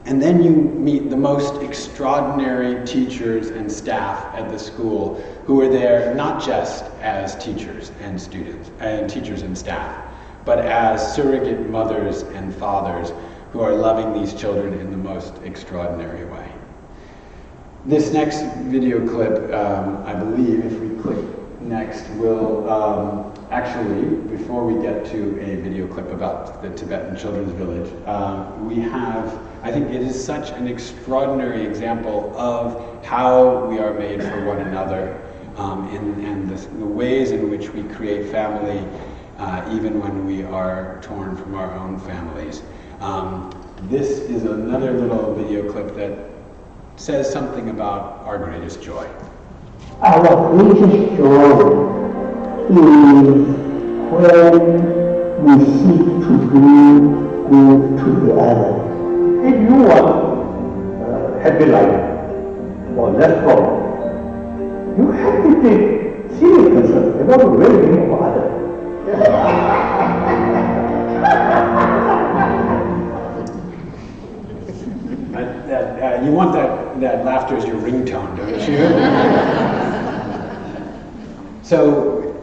Speaker 8: And then you meet the most extraordinary teachers and staff at the school who are there not just as teachers and students, and teachers and staff, but as surrogate mothers and fathers who are loving these children in the most extraordinary way. This next video clip, I believe, if we click next, will actually, before we get to a video clip about the Tibetan Children's Village, we have, I think it is such an extraordinary example of how we are made for one another and the ways in which we create family even when we are torn from our own families. This is another little video clip that says something about our greatest joy.
Speaker 9: Our greatest joy is when we seek to do good to the other.
Speaker 10: If you want happy life or less problem, you have to take serious concern about the well-being of others.
Speaker 8: You want that laughter as your ringtone, don't you? So,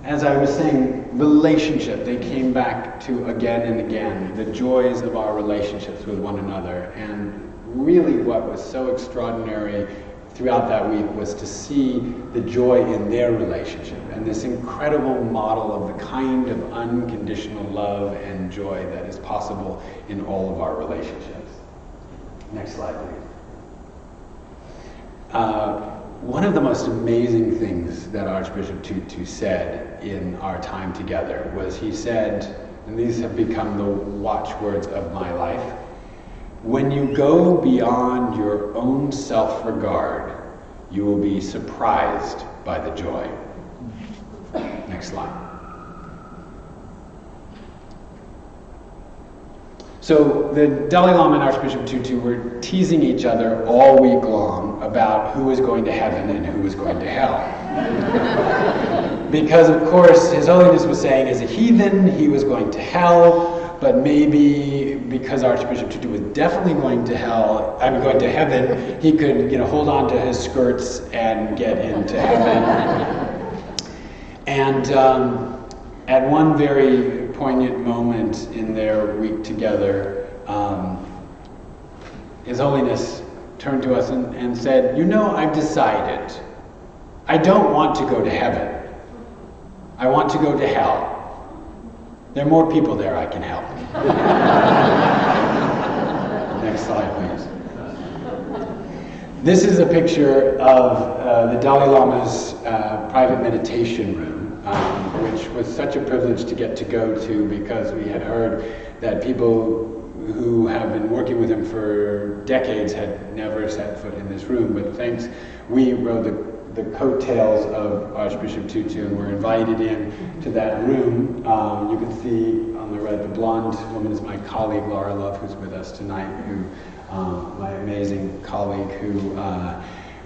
Speaker 8: as I was saying, relationship, they came back to again and again, the joys of our relationships with one another. And really what was so extraordinary throughout that week was to see the joy in their relationship and this incredible model of the kind of unconditional love and joy that is possible in all of our relationships. Next slide, please. One of the most amazing things that Archbishop Tutu said in our time together was he said, and these have become the watchwords of my life, when you go beyond your own self-regard, you will be surprised by the joy. Next slide. So the Dalai Lama and Archbishop Tutu were teasing each other all week long about who was going to heaven and who was going to hell. Because of course His Holiness was saying as a heathen he was going to hell, but maybe because Archbishop Tutu was definitely going to going to heaven, he could, hold on to his skirts and get into heaven. And at one very poignant moment in their week together, His Holiness turned to us and said, I've decided. I don't want to go to heaven. I want to go to hell. There are more people there I can help. Next slide, please. This is a picture of the Dalai Lama's private meditation room, which was such a privilege to get to go to because we had heard that people who have been working with him for decades had never set foot in this room. But thanks, we rode the coattails of Archbishop Tutu and were invited in to that room. You can see on the right, the blonde woman is my colleague, Laura Love, who's with us tonight, my amazing colleague who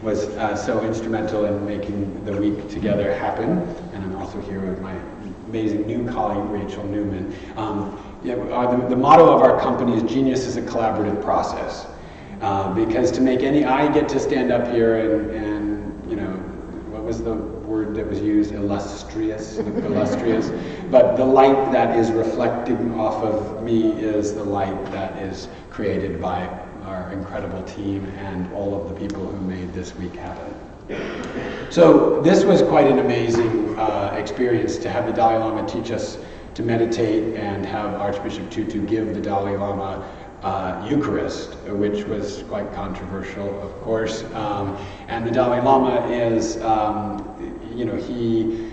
Speaker 8: was so instrumental in making the week together happen. And I'm also here with my amazing new colleague, Rachel Newman. The motto of our company is genius is a collaborative process. Because to make I get to stand up here and what was the word that was used? Illustrious. But the light that is reflecting off of me is the light that is created by our incredible team and all of the people who made this week happen. So this was quite an amazing experience to have the Dalai Lama teach us to meditate and have Archbishop Tutu give the Dalai Lama Eucharist, which was quite controversial, of course. And the Dalai Lama is, he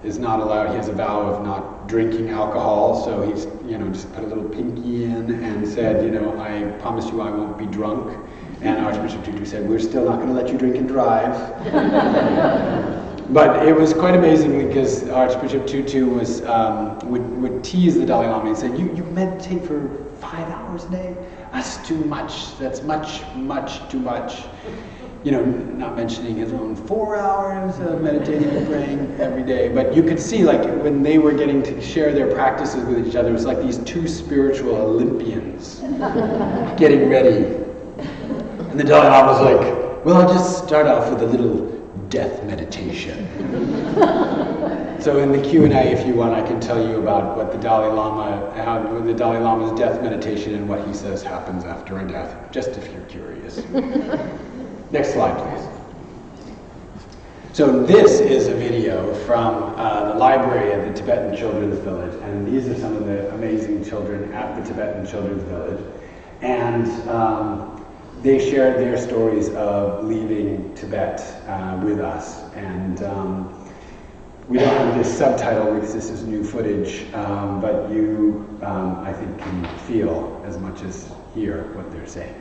Speaker 8: is not allowed, he has a vow of not drinking alcohol, so he's, just put a little pinky in and said, I promise you I won't be drunk. And Archbishop Tutu said, we're still not going to let you drink and drive. But it was quite amazing because Archbishop Tutu was would tease the Dalai Lama and say, you meditate for 5 hours a day? That's too much. That's much too much. Not mentioning his own 4 hours of meditating and praying every day. But you could see, when they were getting to share their practices with each other, it was like these two spiritual Olympians getting ready. And the Dalai Lama was like, well, I'll just start off with a little death meditation. So in the Q&A, if you want, I can tell you about what the Dalai Lama's death meditation and what he says happens after a death, just if you're curious. Next slide, please. So this is a video from the library at the Tibetan Children's Village, and these are some of the amazing children at the Tibetan Children's Village. And they shared their stories of leaving Tibet with us. And we don't have this subtitle because this is new footage, but you, I think, can feel as much as hear what they're saying.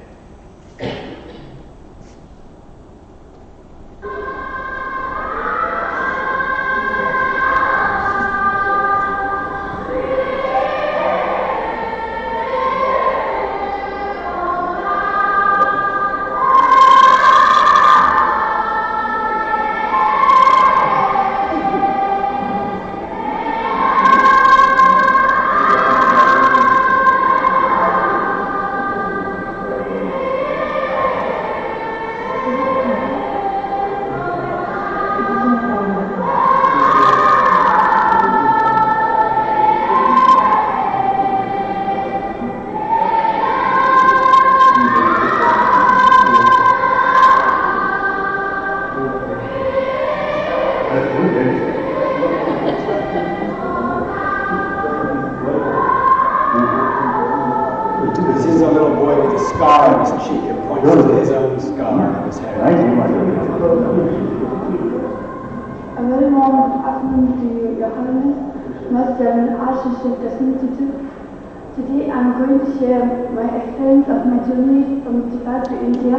Speaker 11: Today I'm going to share my experience of my journey from Tibet to India.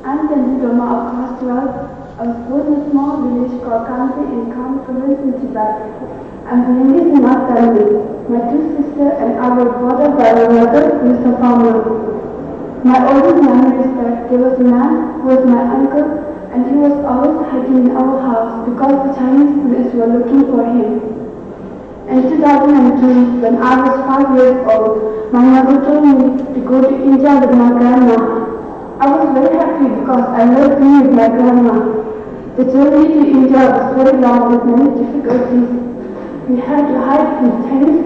Speaker 11: I'm the new Dharma of class 12. I was born in a small village called Kanti in Kham province in Tibet. I'm the youngest in my family. My two sisters and I were brought up by my mother, who is a farmer. My oldest memory is that there was a man who was my uncle, and he was always hiding in our house because the Chinese police were looking for him. In 2002, when I was 5 years old, my mother told me to go to India with my grandma. I was very happy because I loved being with my grandma. The journey to India was very long with many difficulties. We had to hide from things.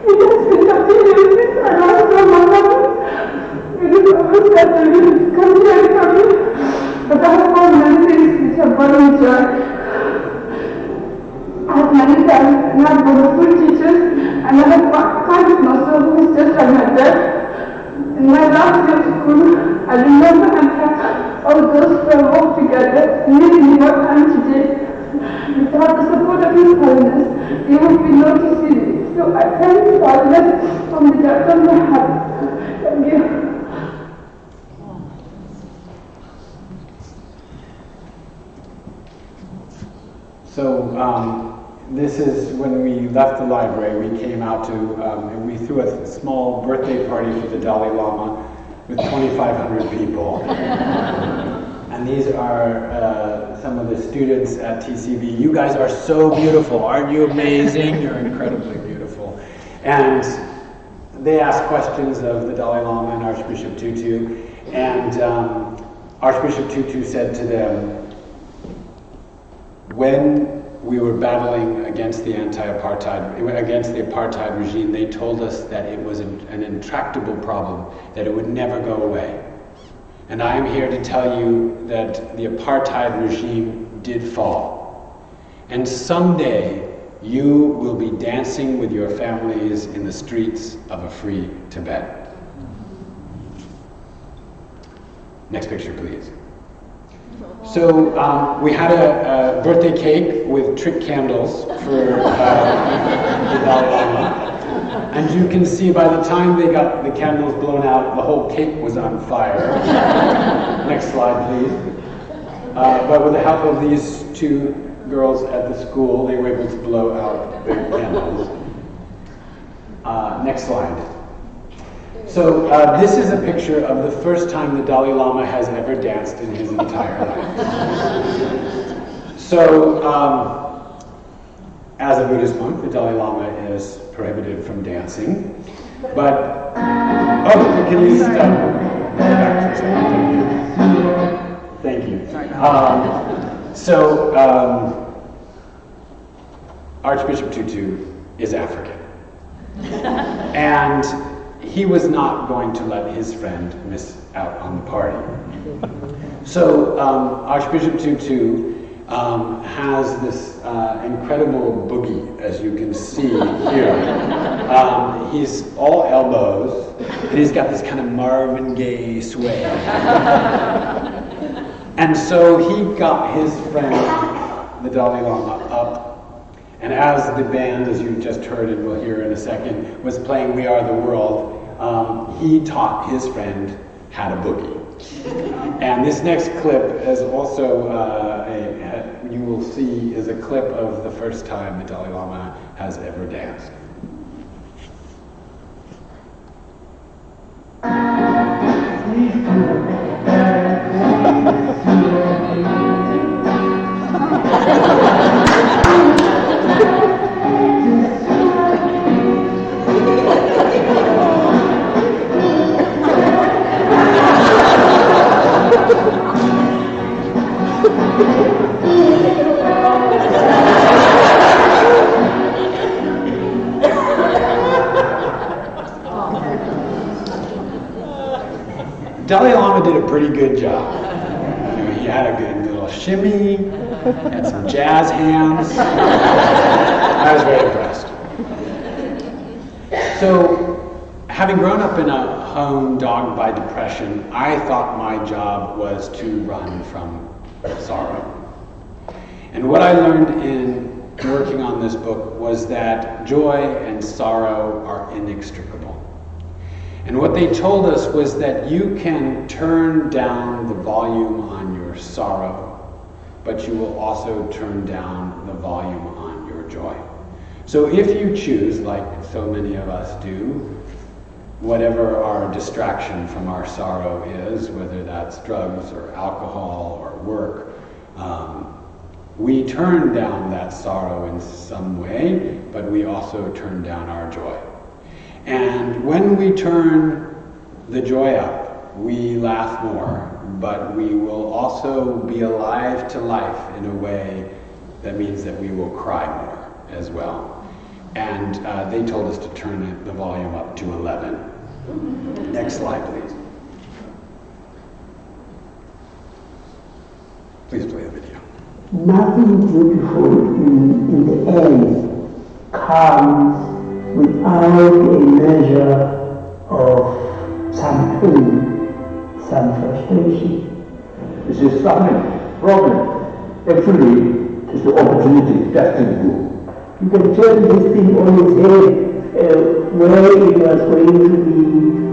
Speaker 11: It has been 30 years since I lost my mother. It is always sad to leave this country and family, but I have found many things which have brought me joy. I have many times and I have wonderful teachers and I have one kind of master who is just like my dad. In my last year of school, I remember and have all those who have worked together nearly what time today. Without the support of His Holiness, there would be no TCD. So I thank His Holiness from the depth of my heart. Thank you.
Speaker 8: So this is when we left the library, we came out to, and we threw a small birthday party for the Dalai Lama with 2,500 people. And these are some of the students at TCB. You guys are so beautiful. Aren't you amazing? You're incredibly beautiful. And they asked questions of the Dalai Lama and Archbishop Tutu. And Archbishop Tutu said to them, when we were battling against the against the apartheid regime, they told us that it was an intractable problem, that it would never go away. And I am here to tell you that the apartheid regime did fall. And someday you will be dancing with your families in the streets of a free Tibet. Next picture, please. So we had a birthday cake with trick candles for the Dalai Lama. And you can see by the time they got the candles blown out, the whole cake was on fire. Next slide, please. But with the help of these two girls at the school, they were able to blow out the candles. Next slide. So this is a picture of the first time the Dalai Lama has ever danced in his entire life. So as a Buddhist monk, the Dalai Lama is prohibited from dancing. But, oh, can you stop? Back for a second. Thank you. Archbishop Tutu is African. And he was not going to let his friend miss out on the party. So Archbishop Tutu has this incredible boogie, as you can see here. He's all elbows, and he's got this kind of Marvin Gaye sway. And so he got his friend, the Dalai Lama, up. And as the band, as you just heard and we'll hear in a second, was playing We Are the World, he taught his friend how to boogie. And this next clip is also, you will see, is a clip of the first time the Dalai Lama has ever danced. Dalai Lama did a pretty good job. You know, he had a good little shimmy, had some jazz hands. I was very impressed. So, having grown up in a home dogged by depression, I thought my job was to run from sorrow. And what I learned in working on this book was that joy and sorrow are inextricable. And what they told us was that you can turn down the volume on your sorrow, but you will also turn down the volume on your joy. So if you choose, like so many of us do, whatever our distraction from our sorrow is, whether that's drugs or alcohol or work, We turn down that sorrow in some way, but we also turn down our joy. And when we turn the joy up, we laugh more, but we will also be alive to life in a way that means that we will cry more as well. And they told us to turn the volume up to 11. Next slide, please. Please play the video.
Speaker 9: Nothing beautiful in the end comes without a measure of some pain, some frustration.
Speaker 10: This is something problem. Actually, it's the opportunity testing you.
Speaker 9: You can turn this thing on its head, where it was going to be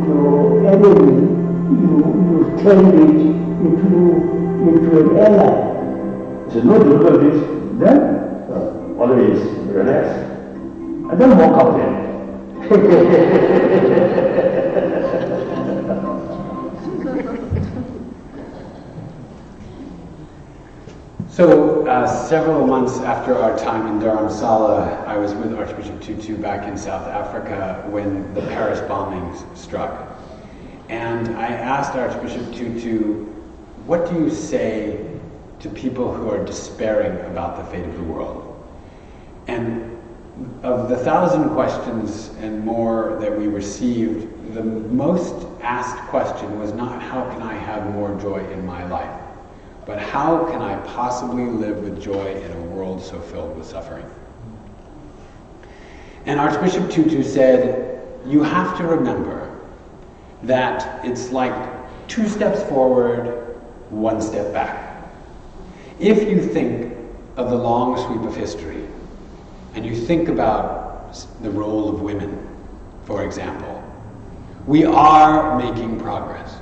Speaker 9: your enemy, you turn it into an ally.
Speaker 10: There's no difficulties. Then, always relax. And then walk up there.
Speaker 8: So, several months after our time in Dharamsala, I was with Archbishop Tutu back in South Africa when the Paris bombings struck. And I asked Archbishop Tutu, what do you say to people who are despairing about the fate of the world? And of the 1,000 questions and more that we received, the most asked question was not how can I have more joy in my life, but how can I possibly live with joy in a world so filled with suffering? And Archbishop Tutu said, you have to remember that it's like 2 steps forward, 1 step back. If you think of the long sweep of history, and you think about the role of women, for example, we are making progress.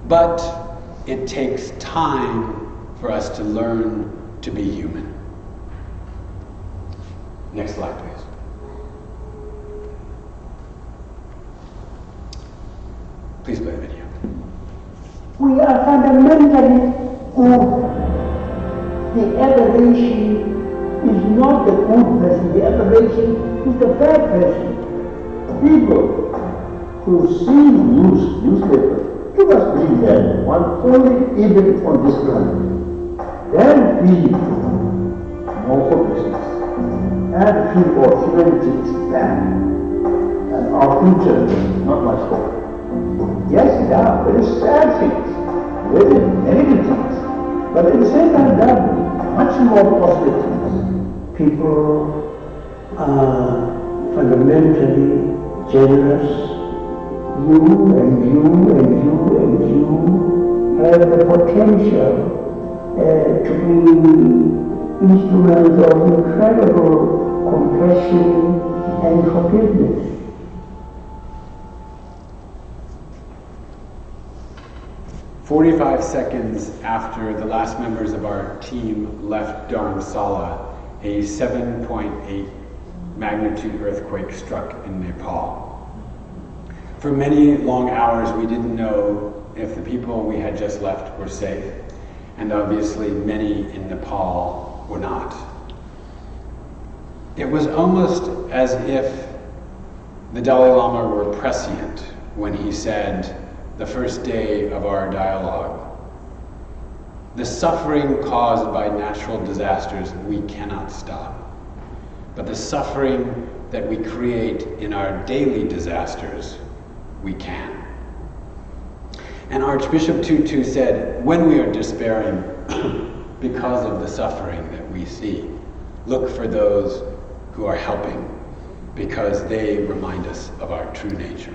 Speaker 8: But it takes time for us to learn to be human. Next slide, please. Please play the video.
Speaker 9: We are fundamentally good. The aberration is not the good person, the aberration is the bad person. People who see newspapers, you must believe that one only event on this planet. Then we more hopelessness and feel our humanity is bad and our future is not much hope. Yes, there are very sad things, very negative things, but at the same time there are much more positive things. People are fundamentally generous. You and you and you and you have the potential to be instruments of incredible compassion and forgiveness.
Speaker 8: "45 seconds after the last members of our team left Dharamsala, a 7.8 magnitude earthquake struck in Nepal. For many long hours, we didn't know if the people we had just left were safe, and obviously many in Nepal were not. It was almost as if the Dalai Lama were prescient when he said, the first day of our dialogue, the suffering caused by natural disasters we cannot stop, but the suffering that we create in our daily disasters, we can. And Archbishop Tutu said, when we are despairing because of the suffering that we see, look for those who are helping because they remind us of our true nature.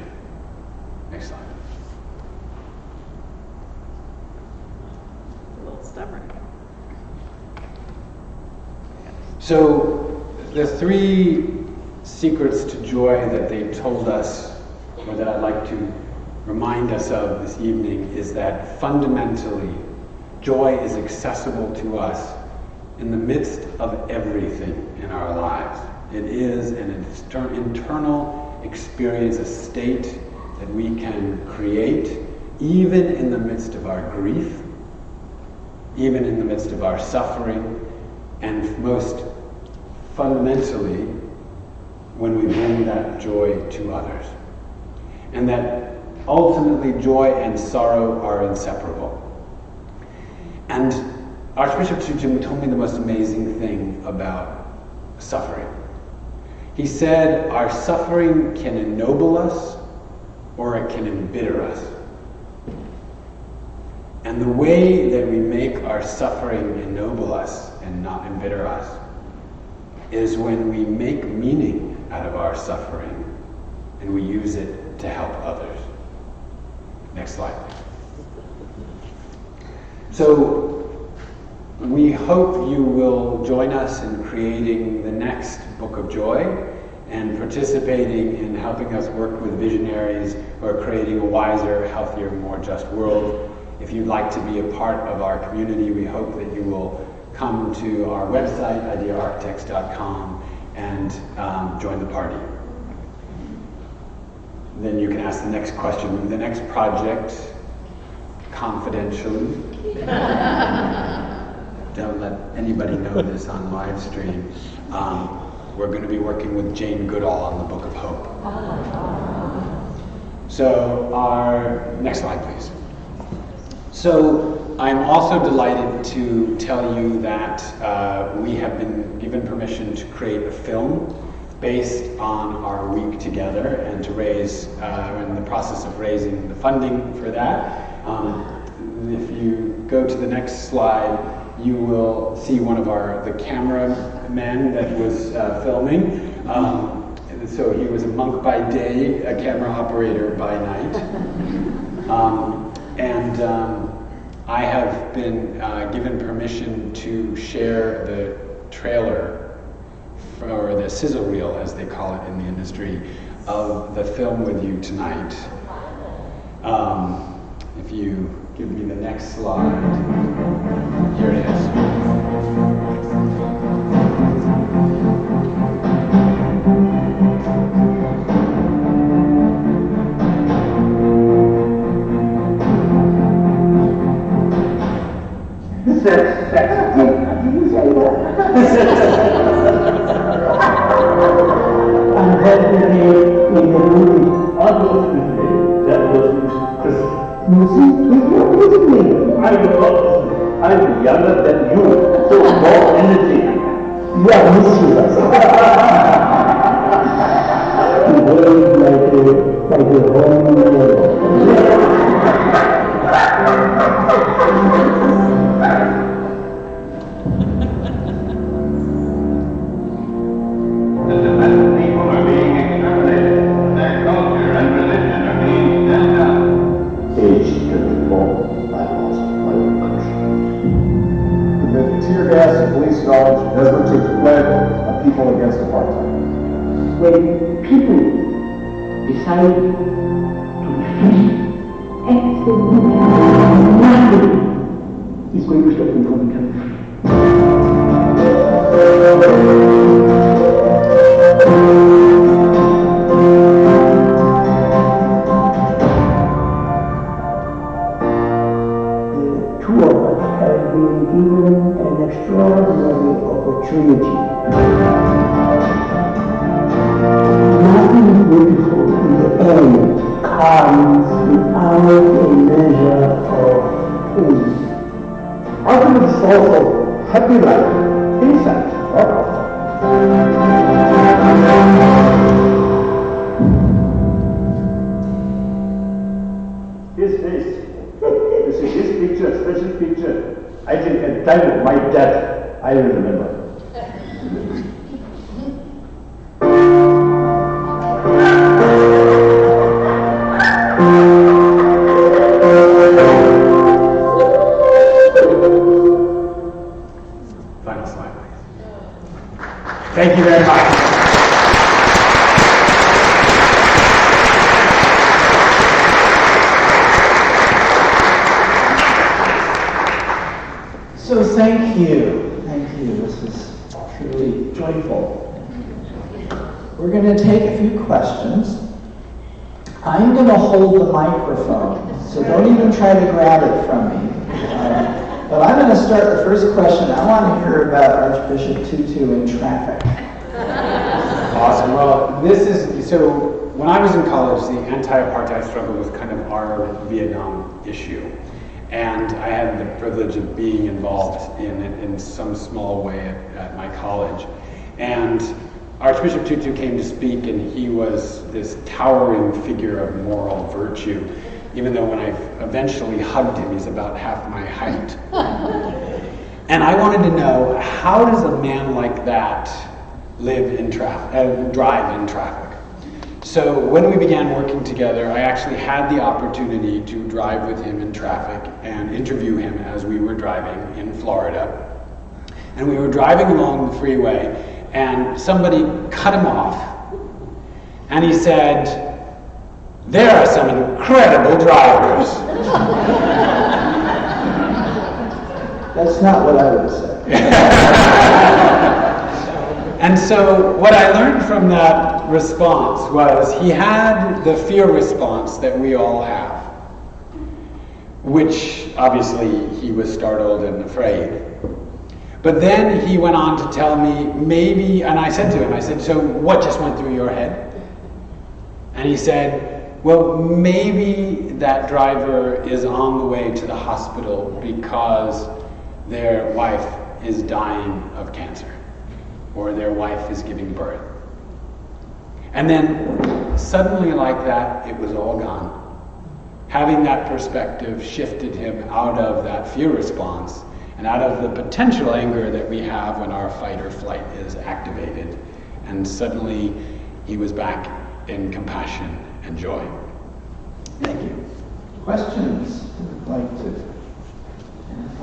Speaker 8: Next slide.
Speaker 2: A little stubborn.
Speaker 8: So the 3 secrets to joy that they told us, or that I'd like to remind us of this evening, is that fundamentally joy is accessible to us in the midst of everything in our lives. It is an internal experience, a state that we can create even in the midst of our grief, even in the midst of our suffering, and most fundamentally, when we bring that joy to others. And that ultimately joy and sorrow are inseparable. And Archbishop Tujim told me the most amazing thing about suffering. He said, our suffering can ennoble us or it can embitter us. And the way that we make our suffering ennoble us and not embitter us is when we make meaning out of our suffering and we use it to help others. Next slide. So we hope you will join us in creating the next Book of Joy and participating in helping us work with visionaries who are creating a wiser, healthier, more just world. If you'd like to be a part of our community, we hope that you will come to our website, ideaarchitects.com, and join the party. Then you can ask the next question. The next project, confidentially, don't let anybody know this on live stream. We're going to be working with Jane Goodall on the Book of Hope. So our next slide, please. So I'm also delighted to tell you that we have been given permission to create a film based on our week together and to raise, we're in the process of raising the funding for that. If you go to the next slide, you will see one of the cameramen that was filming. So he was a monk by day, a camera operator by night. I have been given permission to share the trailer, or the sizzle reel as they call it in the industry, of the film with you tonight. If you give me the next slide. Here it is.
Speaker 10: And then in the movie, that wasn't Christmas. You see, you're with me. I'm younger than you, so more energy. You are mischievous. You behave like a home
Speaker 12: never took the flag of people against apartheid.
Speaker 9: When people decide to be free, nothing is going to stop them from becoming free. The two of us have been given an extraordinary opportunity. Nothing beautiful in the end comes without a measure of pain.
Speaker 12: Ultimate source of happy life, inside, not outside.
Speaker 10: His face. You see, this picture, special picture, I think at the time of my death, I will remember.
Speaker 8: Final slide, please. Thank you very much.
Speaker 5: So thank you. This is truly joyful. We're going to take a few questions. I'm going to hold the microphone, so don't even try to grab it from me. Well, I'm going to start the first question. I want to hear about Archbishop Tutu in traffic.
Speaker 8: Awesome. Well, so when I was in college, the anti-apartheid struggle was kind of our Vietnam issue. And I had the privilege of being involved in it in some small way at my college. And Archbishop Tutu came to speak, and he was this towering figure of moral virtue, even though when I eventually hugged him, he's about half my height. And I wanted to know, how does a man like that drive in traffic? So when we began working together, I actually had the opportunity to drive with him in traffic and interview him as we were driving in Florida. And we were driving along the freeway, and somebody cut him off. And he said, "There are some incredible drivers."
Speaker 5: That's not what I would say.
Speaker 8: And so what I learned from that response was he had the fear response that we all have, which obviously he was startled and afraid. But then he went on to tell me maybe, and I said to him, I said, "So what just went through your head?" And he said, "Well, maybe that driver is on the way to the hospital because their wife is dying of cancer, or their wife is giving birth." And then suddenly like that, it was all gone. Having that perspective shifted him out of that fear response and out of the potential anger that we have when our fight or flight is activated. And suddenly he was back in compassion and joy.
Speaker 5: Thank you. Questions? I'd like to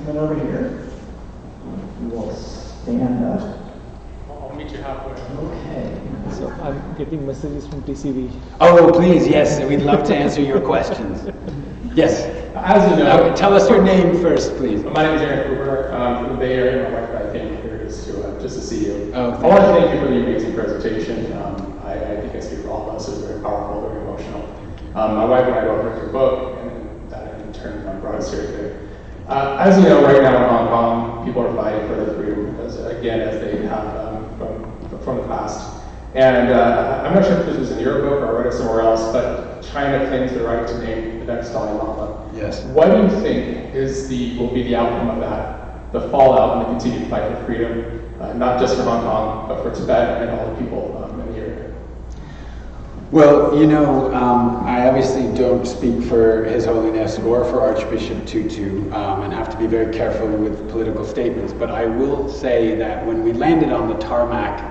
Speaker 5: come over here. You will stand up.
Speaker 4: I'll meet you halfway.
Speaker 5: Okay.
Speaker 4: So I'm getting messages from TCV.
Speaker 8: Oh, please, yes, we'd love to answer your questions. Yes.
Speaker 13: As you know,
Speaker 8: tell us your name first, please.
Speaker 13: My name is Aaron Cooper. I'm from the Bay Area. My wife and I came here just to see you.
Speaker 8: Oh,
Speaker 13: I want to thank you for the amazing presentation. I think I speak for all of us. It was very powerful, very emotional. My wife and I both read your book, and that in turn brought us here today. As you know, right now in Hong Kong, people are fighting for their freedom, as they have from the past. And I'm not sure if this was in your book or I read it somewhere else, but China claims the right to name the next Dalai Lama.
Speaker 8: Yes.
Speaker 13: What do you think will be the outcome of that, the fallout and the continued fight for freedom, not just for Hong Kong, but for Tibet and all the people in the area?
Speaker 8: Well, you know, I obviously don't speak for His Holiness or for Archbishop Tutu, and have to be very careful with political statements. But I will say that when we landed on the tarmac,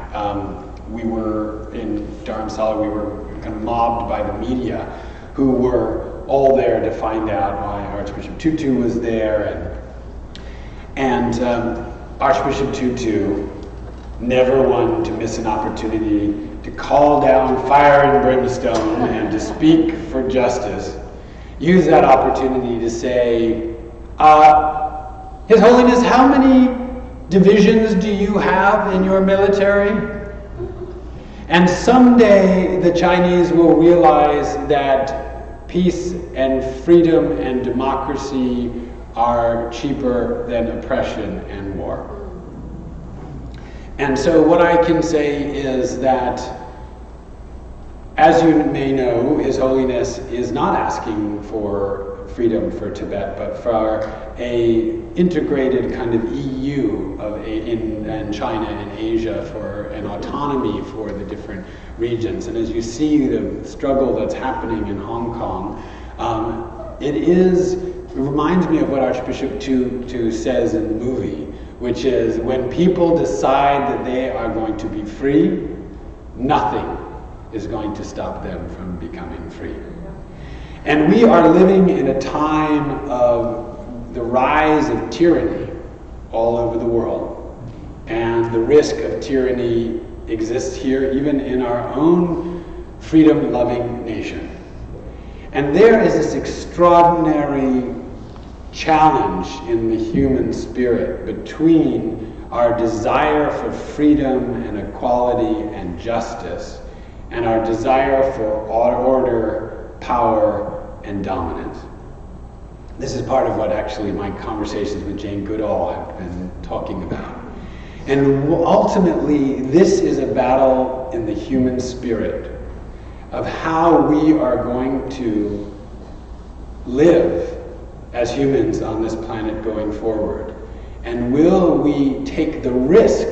Speaker 8: we were in Dharamsala, we were kind of mobbed by the media, who were all there to find out why Archbishop Tutu was there, and Archbishop Tutu never wanted to miss an opportunity to call down fire and brimstone and to speak for justice. Use that opportunity to say, His Holiness, how many divisions do you have in your military? And someday the Chinese will realize that peace and freedom and democracy are cheaper than oppression and war. And so what I can say is that, as you may know, His Holiness is not asking for freedom for Tibet, but for a integrated kind of EU in China and Asia, for an autonomy for the different regions. And as you see the struggle that's happening in Hong Kong, it reminds me of what Archbishop Tutu says in the movie, which is when people decide that they are going to be free, nothing is going to stop them from becoming free. And we are living in a time of the rise of tyranny all over the world. And the risk of tyranny exists here, even in our own freedom-loving nation. And there is this extraordinary challenge in the human spirit between our desire for freedom and equality and justice and our desire for order, power, and dominance. This is part of what actually my conversations with Jane Goodall have been talking about. And ultimately, this is a battle in the human spirit of how we are going to live as humans on this planet going forward. And will we take the risk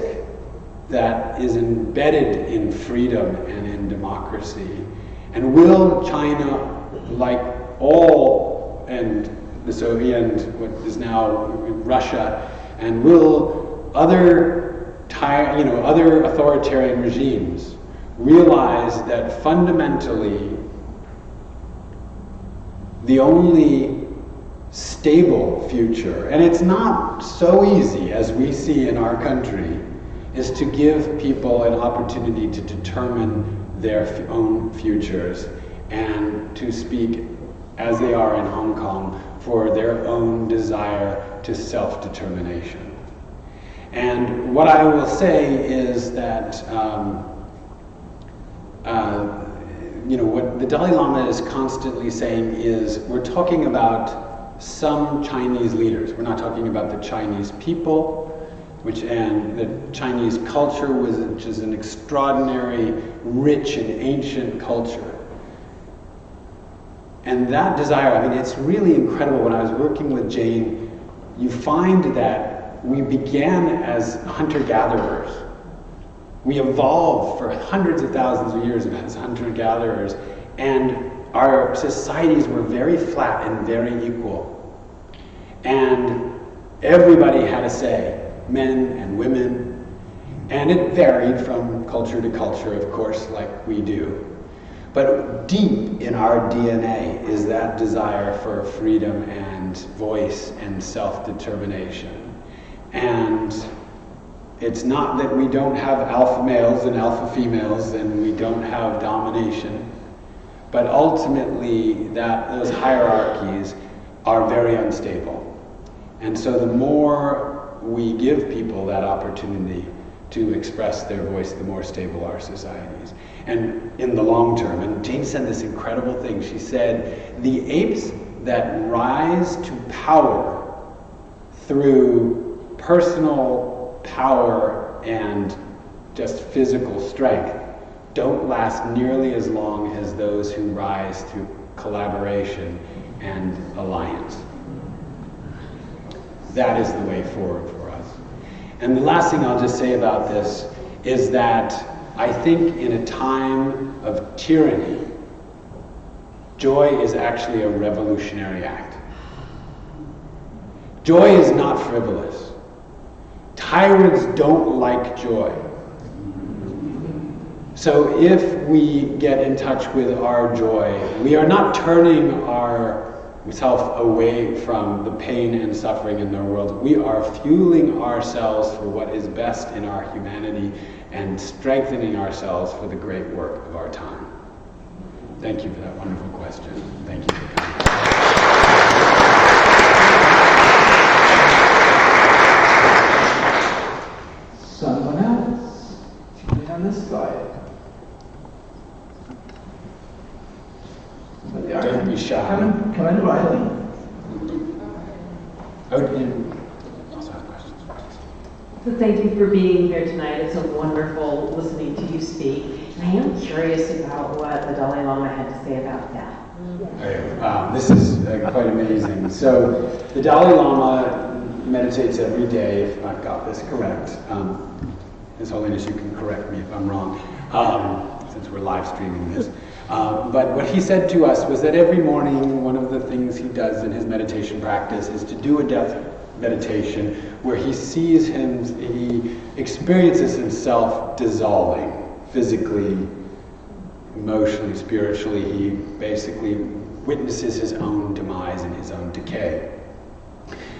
Speaker 8: that is embedded in freedom and in democracy? And will China, like all, and the Soviet, what is now Russia, and will other other authoritarian regimes realize that fundamentally the only stable future, and it's not so easy as we see in our country, is to give people an opportunity to determine their own futures and to speak as they are in Hong Kong for their own desire to self-determination. And what I will say is that what the Dalai Lama is constantly saying is we're talking about some Chinese leaders. We're not talking about the Chinese people, and the Chinese culture, which is an extraordinary, rich and ancient culture. And that desire, I mean, it's really incredible. When I was working with Jane, you find that we began as hunter-gatherers. We evolved for hundreds of thousands of years as hunter-gatherers, and our societies were very flat and very equal. And everybody had a say, men and women, and it varied from culture to culture, of course, like we do. But deep in our DNA is that desire for freedom and voice and self-determination. And it's not that we don't have alpha males and alpha females and we don't have domination, but ultimately those hierarchies are very unstable. And so the more we give people that opportunity to express their voice, the more stable our societies. And in the long term, and Jane said this incredible thing, she said, the apes that rise to power through personal power and just physical strength don't last nearly as long as those who rise through collaboration and alliance. That is the way forward for us. And the last thing I'll just say about this is that I think in a time of tyranny, joy is actually a revolutionary act. Joy is not frivolous. Tyrants don't like joy. So if we get in touch with our joy, we are not turning ourselves away from the pain and suffering in the world. We are fueling ourselves for what is best in our humanity and strengthening ourselves for the great work of our time. Thank you for that wonderful question. Thank you for coming.
Speaker 5: Someone else? On this slide.
Speaker 8: Don't be shy.
Speaker 5: Come in, Riley.
Speaker 8: Also have questions.
Speaker 14: So thank you for being here tonight. It's so wonderful listening to you speak. And I am curious about what the Dalai Lama had to say about death.
Speaker 8: This is quite amazing. So the Dalai Lama meditates every day, if I've got this correct. His Holiness, you can correct me if I'm wrong, since we're live streaming this. But what he said to us was that every morning, one of the things he does in his meditation practice is to do a death meditation where he experiences himself dissolving physically, emotionally, spiritually. He basically witnesses his own demise and his own decay.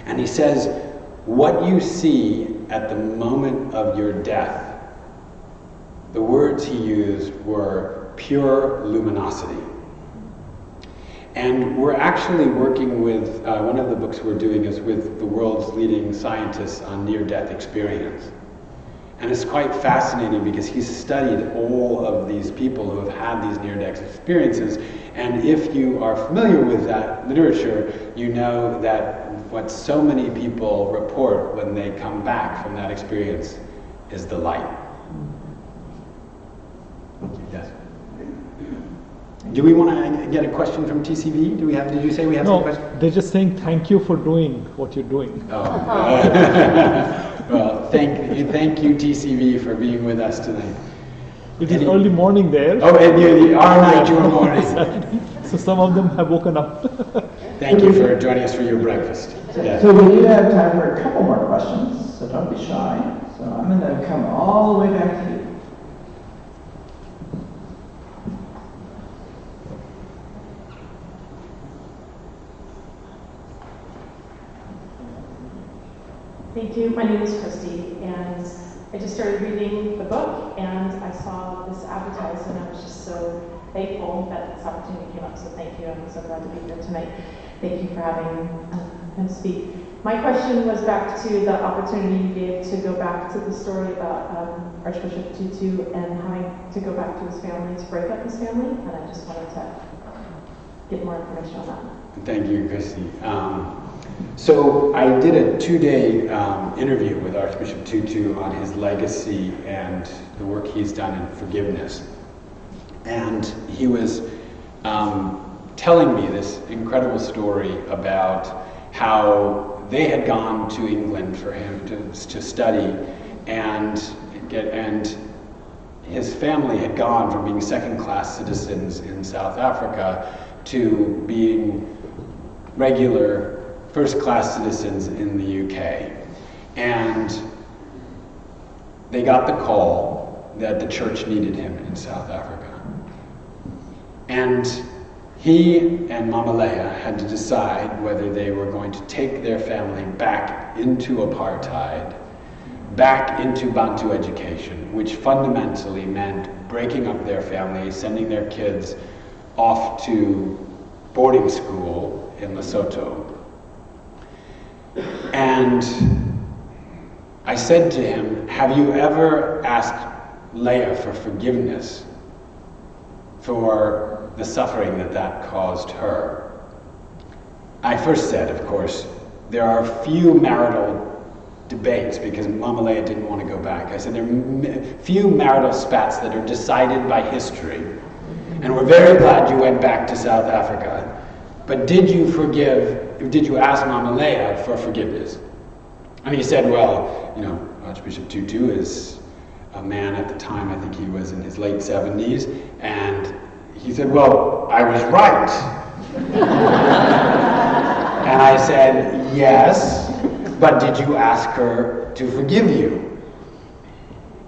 Speaker 8: And he says, what you see at the moment of your death, the words he used were pure luminosity. And we're actually working with, one of the books we're doing is with the world's leading scientists on near-death experience. And it's quite fascinating because he's studied all of these people who have had these near-death experiences. And if you are familiar with that literature, you know that what so many people report when they come back from that experience is the light. Yes. Do we want to get a question from TCV? Did you say we have some questions?
Speaker 4: No, they're just saying thank you for doing what you're doing.
Speaker 8: Oh. Well, thank you, TCV, for being with us tonight.
Speaker 4: It is early morning there.
Speaker 8: Oh, and our night, your morning.
Speaker 4: So some of them have woken up.
Speaker 8: Thank you for joining us for your breakfast. Yes.
Speaker 5: So we do have time for a couple more questions, so don't be shy. So I'm going to come all the way back to you.
Speaker 15: Thank you. My name is Christy, and I just started reading the book, and I saw this advertised, and I was just so thankful that this opportunity came up. So thank you. I'm so glad to be here tonight. Thank you for having him speak. My question was back to the opportunity you gave to go back to the story about Archbishop Tutu and having to go back to his family to break up his family, and I just wanted to get more information on that.
Speaker 8: Thank you, Christy. So I did a 2-day interview with Archbishop Tutu on his legacy and the work he's done in forgiveness. And he was telling me this incredible story about how they had gone to England for him to study, and his family had gone from being second-class citizens in South Africa to being regular first-class citizens in the UK. And they got the call that the church needed him in South Africa. And he and Mama Leah had to decide whether they were going to take their family back into apartheid, back into Bantu education, which fundamentally meant breaking up their family, sending their kids off to boarding school in Lesotho. And I said to him, have you ever asked Leah for forgiveness for the suffering that caused her? I first said, of course, there are few marital debates because Mama Leah didn't want to go back. I said there are few marital spats that are decided by history. And we're very glad you went back to South Africa. But did you ask Mama Leah for forgiveness? And he said, well, Archbishop Tutu is a man at the time, I think he was in his late 70s, and he said, well, I was right. And I said, yes, but did you ask her to forgive you?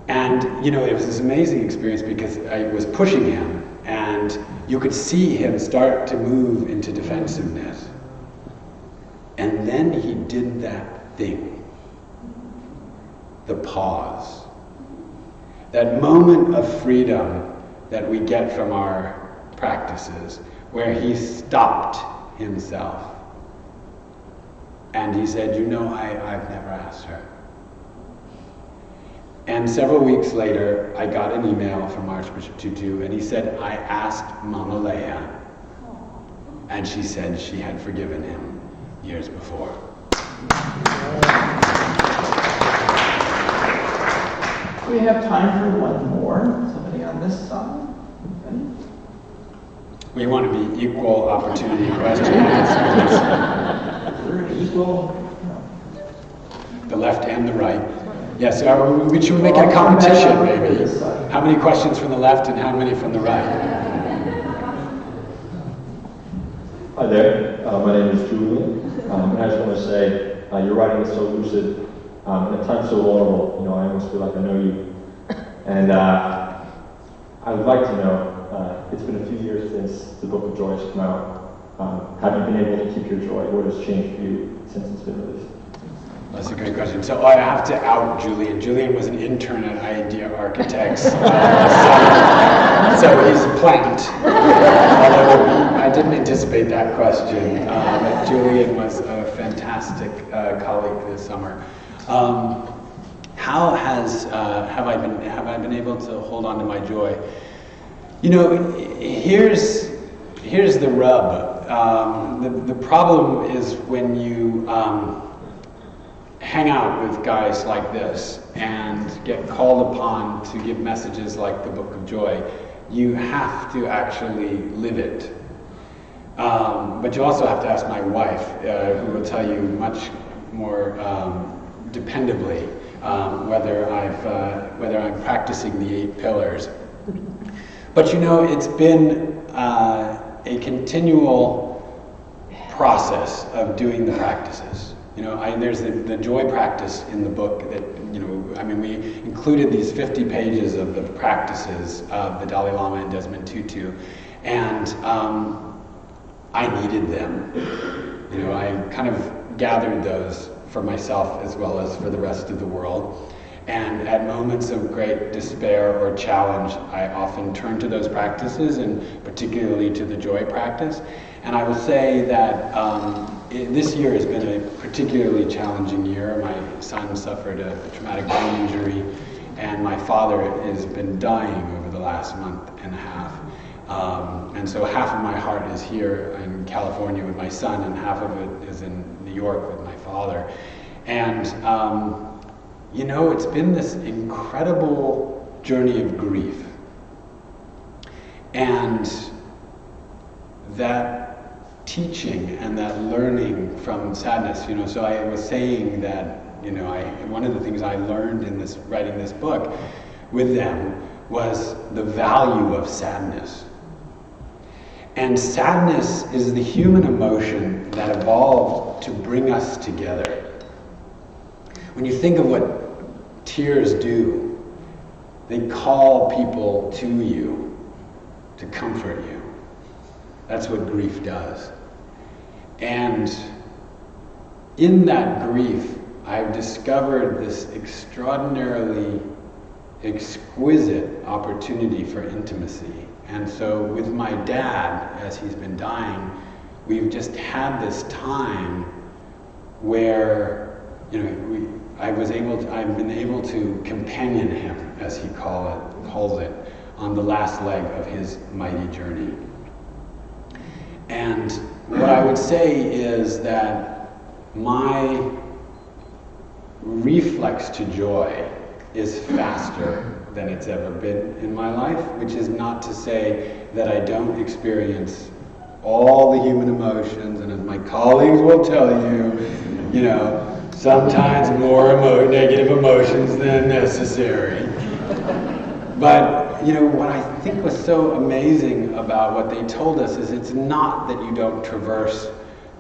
Speaker 8: And, it was this amazing experience because I was pushing him, and you could see him start to move into defensiveness. And then he did that thing. The pause. That moment of freedom that we get from our practices, where he stopped himself. And he said, I've never asked her. And several weeks later, I got an email from Archbishop Tutu, and he said, I asked Mama Leah, and she said she had forgiven him years before.
Speaker 5: We have time for one more. Somebody on this side?
Speaker 8: We want to be equal opportunity questions.
Speaker 5: We're equal.
Speaker 8: The left and the right. Yes, we should make it a competition, maybe. How many questions from the left and how many from the right?
Speaker 16: Hi there. My name is Julian. And I just want to say, your writing is so lucid. And at times so vulnerable, I almost feel like I know you. And I would like to know, it's been a few years since the Book of Joy has come out. Have you been able to keep your joy? What has changed for you since it's been released?
Speaker 8: That's a great question. So I have to out Julian. Julian was an intern at Idea Architects. So he's a plant. Although I didn't anticipate that question. Julian was a fantastic colleague this summer. how have I been able to hold on to my joy? You know, here's the rub. The problem is when you hang out with guys like this and get called upon to give messages like the Book of Joy, you have to actually live it. But you also have to ask my wife, who will tell you much more dependably whether I'm practicing the 8 pillars. But you know, it's been a continual process of doing the practices. You know, there's the joy practice in the book that, you know, I mean, we included these 50 pages of the practices of the Dalai Lama and Desmond Tutu, and I needed them. You know, I kind of gathered those for myself as well as for the rest of the world. And at moments of great despair or challenge, I often turn to those practices, and particularly to the joy practice. And I will say that this year has been a particularly challenging year. My son suffered a traumatic brain injury, and my father has been dying over the last month and a half. And so half of my heart is here in California with my son, and half of it is in New York with my father. And you know, it's been this incredible journey of grief. And that teaching and that learning from sadness, you know, so I was saying that, you know, one of the things I learned in writing this book with them was the value of sadness. And sadness is the human emotion that evolved to bring us together. When you think of what tears do, they call people to you, to comfort you. That's what grief does. And in that grief, I've discovered this extraordinarily exquisite opportunity for intimacy. And so with my dad, as he's been dying, we've just had this time where, you know, I've been able to companion him, as he calls it, on the last leg of his mighty journey. And what I would say is that my reflex to joy is faster than it's ever been in my life, which is not to say that I don't experience all the human emotions, and as my colleagues will tell you, you know, sometimes more negative emotions than necessary. But, you know, what I think was so amazing about what they told us is it's not that you don't traverse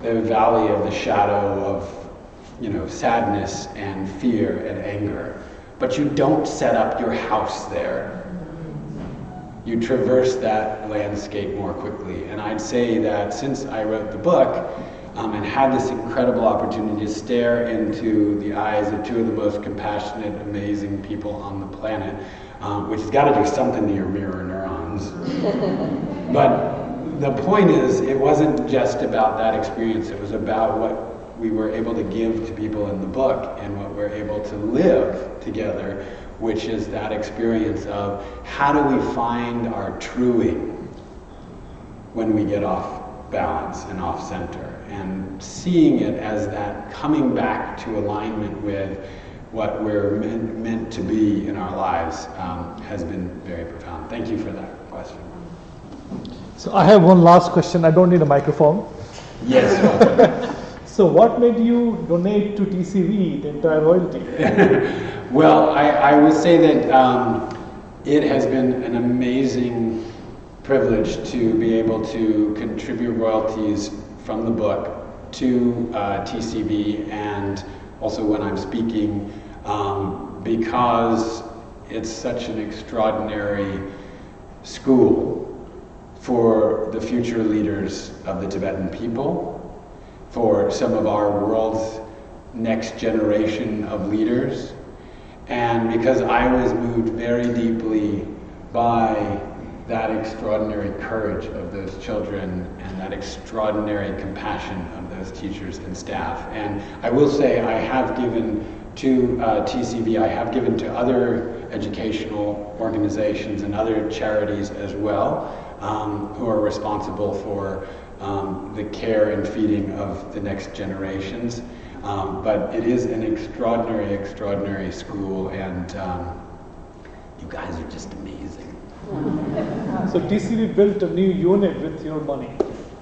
Speaker 8: the valley of the shadow of, you know, sadness and fear and anger, but you don't set up your house there. You traverse that landscape more quickly. And I'd say that since I wrote the book, and had this incredible opportunity to stare into the eyes of 2 of the most compassionate, amazing people on the planet, which has got to do something to your mirror neurons. But the point is, it wasn't just about that experience, it was about what we were able to give to people in the book and what we're able to live together, which is that experience of how do we find our truing when we get off balance and off center, and seeing it as that coming back to alignment with what we're meant to be in our lives has been very profound. Thank you for that question.
Speaker 4: So I have one last question. I don't need a microphone.
Speaker 8: Yes.
Speaker 4: So what made you donate to TCV, the entire royalty?
Speaker 8: Well, I would say that it has been an amazing privilege to be able to contribute royalties from the book to TCV, and also when I'm speaking, because it's such an extraordinary school for the future leaders of the Tibetan people, for some of our world's next generation of leaders, and because I was moved very deeply by that extraordinary courage of those children and that extraordinary compassion of those teachers and staff. And I will say I have given to TCV. I have given to other educational organizations and other charities as well, who are responsible for the care and feeding of the next generations. But it is an extraordinary, extraordinary school, and you guys are just amazing.
Speaker 4: So TCV built a new unit with your money.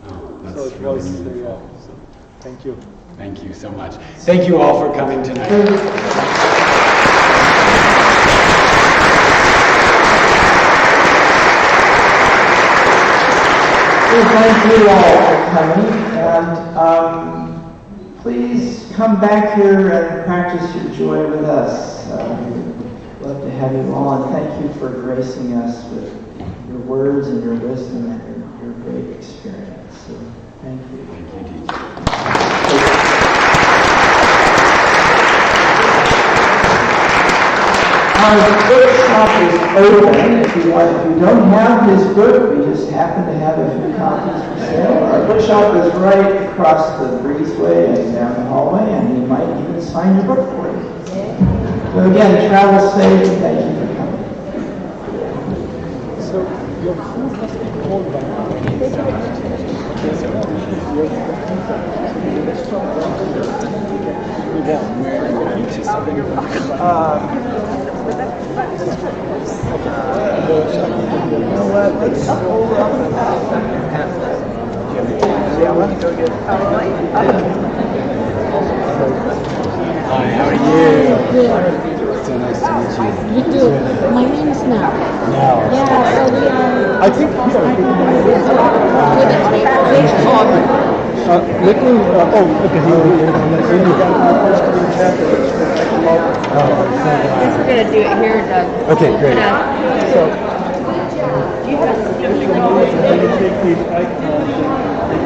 Speaker 8: Oh, that's
Speaker 4: So it
Speaker 8: really
Speaker 4: was,
Speaker 8: beautiful.
Speaker 4: so thank you.
Speaker 8: Thank you so much. Thank you all for coming tonight.
Speaker 5: Well, thank you all for coming, and please come back here and practice your joy with us. We'd love to have you all, and thank you for gracing us with your words and your wisdom and your great experience. So, thank you.
Speaker 8: Thank you, teacher.
Speaker 5: Our bookshop is open. If you don't have his book, we just happen to have a few copies for sale. Our bookshop is right across the breezeway and down the hallway, and he might even sign your book for you. So again, travel safe, and thank you for coming.
Speaker 4: So your food must be cold by
Speaker 8: Hi, how are you?
Speaker 17: Good.
Speaker 8: So nice to meet you.
Speaker 17: You too. My name is Now.
Speaker 8: Now.
Speaker 17: Yeah, so we are.
Speaker 4: I think here. Let me.
Speaker 17: I guess we're gonna do it here, Doug.
Speaker 4: Okay, great.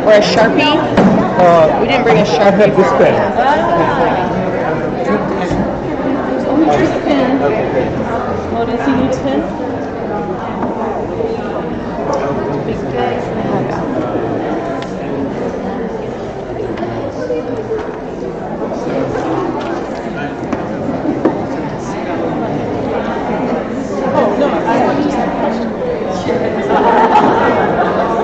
Speaker 17: Or a Sharpie? We didn't bring a Sharpie.
Speaker 4: I have this pen.
Speaker 17: Oh, here's the pen.
Speaker 4: Okay, great.
Speaker 17: Oh, does he need a pen?